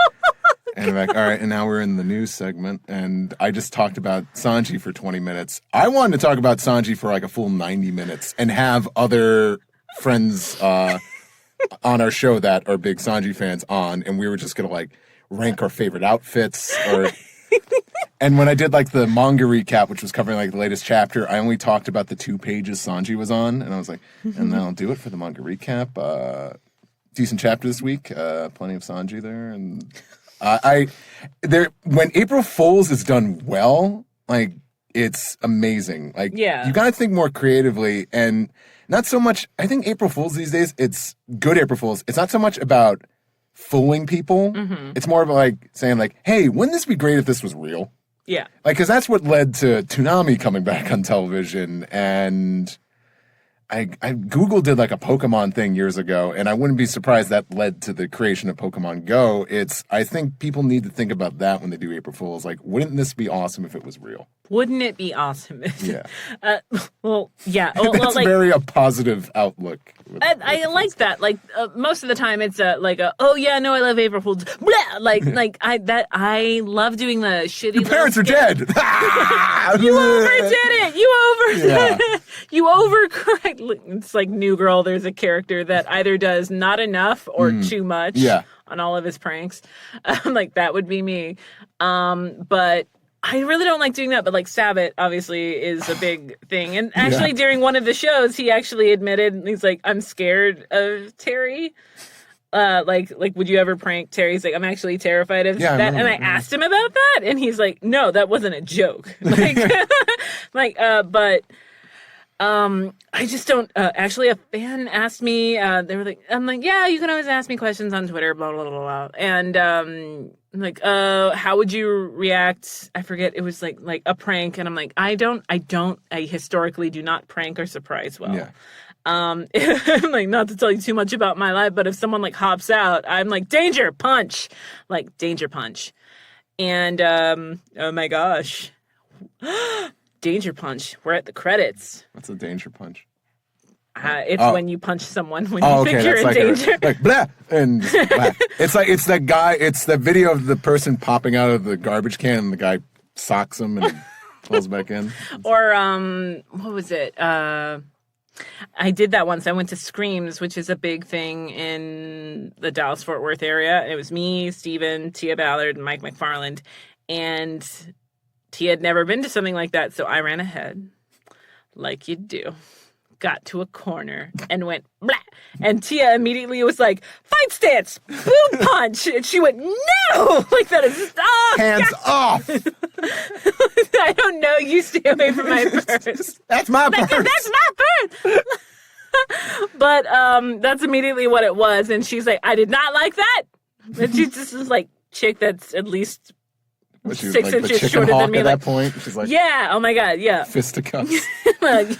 And I'm like, all right, and now we're in the news segment. And I just talked about Sanji for 20 minutes. I wanted to talk about Sanji for like a full 90 minutes and have other friends on our show that are big Sanji fans on, and we were just going to like rank our favorite outfits. And when I did like the manga recap, which was covering like the latest chapter, I only talked about the 2 pages Sanji was on. And I was like, and then I'll do it for the manga recap. Decent chapter this week. Plenty of Sanji there. And when April Fools is done well, like it's amazing. Like, you got to think more creatively, and not so much. I think April Fools these days, it's good April Fools. It's not so much about fooling people. Mm-hmm. It's more about like saying like, hey, wouldn't this be great if this was real? Yeah. Like, because that's what led to Toonami coming back on television. And Google did like a Pokemon thing years ago, and I wouldn't be surprised that led to the creation of Pokemon Go. I think people need to think about that when they do April Fools. Like, wouldn't this be awesome if it was real? Wouldn't it be awesome? Yeah. Well, yeah. That's like, very a positive outlook. I like that. Like most of the time, it's oh yeah, no, I love April Fools. Blah! I love doing the shitty. Your parents are dead. You overdid it. You overcorrect. It's like New Girl. There's a character that either does not enough or too much. Yeah. On all of his pranks, like that would be me. But I really don't like doing that, but like Sabbath obviously is a big thing. And actually during one of the shows, he actually admitted, he's like, I'm scared of Terri. Like, would you ever prank Terri? He's like, I'm actually terrified of that. And I asked him about that, and he's like, no, that wasn't a joke. Like, I just don't. Actually, a fan asked me. They were like, I'm like, yeah, you can always ask me questions on Twitter, blah blah blah blah. And I'm like, how would you react? I forget. It was like a prank, and I'm like, I historically do not prank or surprise well. Yeah. I'm like, not to tell you too much about my life, but if someone like hops out, I'm like, danger punch, danger punch, and oh my gosh. Danger punch. We're at the credits. What's a danger punch? It's when you punch someone when you think you're in danger. Like blah and blah. It's that guy. It's the video of the person popping out of the garbage can and the guy socks him and pulls back in. Or what was it? I did that once. I went to Screams, which is a big thing in the Dallas-Fort Worth area. And it was me, Steven, Tia Ballard, and Mike McFarland. And Tia had never been to something like that, so I ran ahead, like you do. Got to a corner and went, blah. And Tia immediately was like, fight stance, boom punch. And she went, no! Like that is, hands off! I don't know, you stay away from my purse. That's my purse! That's my purse! But that's immediately what it was. And she's like, I did not like that. And she's just this like chick that's at least 6 inches shorter than me. At that point, she's like, yeah, oh my god, yeah, fisticuffs. Like,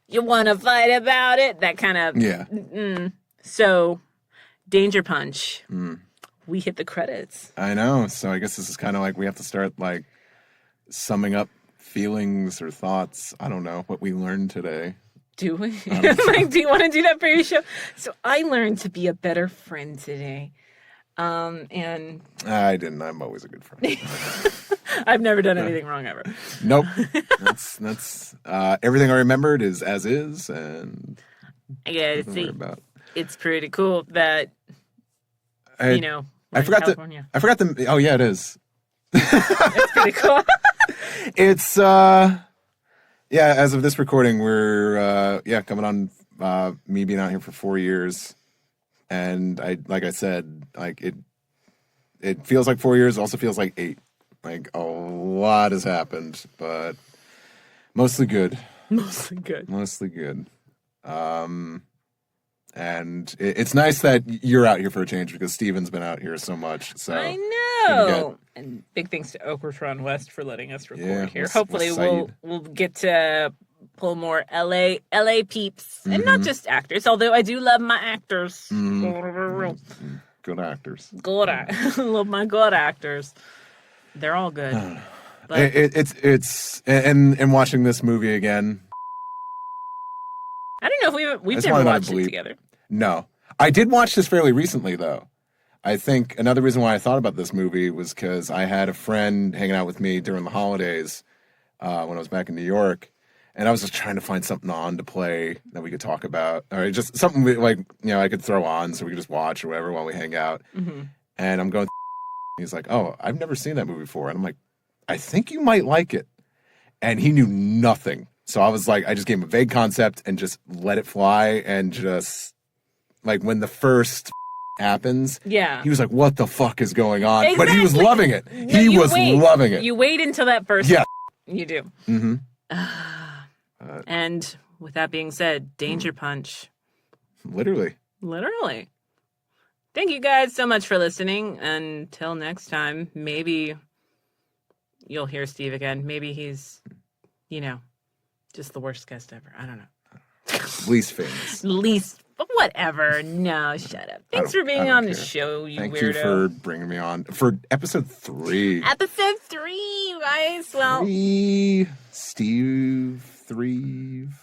you want to fight about it? That kind of So, danger punch. We hit the credits. I know. So I guess this is kind of like we have to start like summing up feelings or thoughts. I don't know what we learned today. Do we? Like, do you want to do that for your show? So I learned to be a better friend today. And I didn't. I'm always a good friend. I've never done anything wrong ever. Nope. That's everything I remembered is as is, and yeah, it's pretty cool that I forgot California. I forgot the. Oh yeah, it is. It's pretty cool. It's as of this recording, we're coming on me being out here for 4 years. And like I said, like it feels like 4 years, also feels like 8. Like a lot has happened, but mostly good. Mostly good. Mostly good. And it's nice that you're out here for a change because Steven's been out here so much. So I know. And big thanks to Okratron West for letting us record here. Hopefully we'll get to pull more LA peeps, and not just actors, although I do love my actors. Good actors. Love my good actors. They're all good. But it's and watching this movie again. I don't know if we've never watched it together. No. I did watch this fairly recently, though. I think another reason why I thought about this movie was because I had a friend hanging out with me during the holidays when I was back in New York. And I was just trying to find something on to play that we could talk about. Or just something like, I could throw on so we could just watch or whatever while we hang out. Mm-hmm. And I'm going, he's like, oh, I've never seen that movie before. And I'm like, I think you might like it. And he knew nothing. So I was like, I just gave him a vague concept and just let it fly. And just, like, when the first happens, he was like, what the fuck is going on? Exactly. But he was loving it. He was loving it. You wait until that first you do. Mm-hmm. And with that being said, danger punch. Literally. Thank you guys so much for listening. Until next time, maybe you'll hear Steve again. Maybe he's, just the worst guest ever. I don't know. Least famous. But whatever. No, shut up. Thanks for being on the show, you Thank weirdo. Thank you for bringing me on for episode 3. Episode 3, guys. Well, Steve Threeve.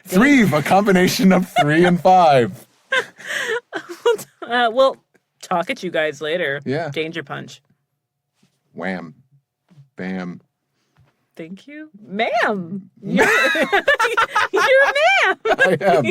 Threeve, a combination of 3 and 5. We'll talk at you guys later. Yeah. Danger punch. Wham. Bam. Thank you. Ma'am. You're a ma'am. I am.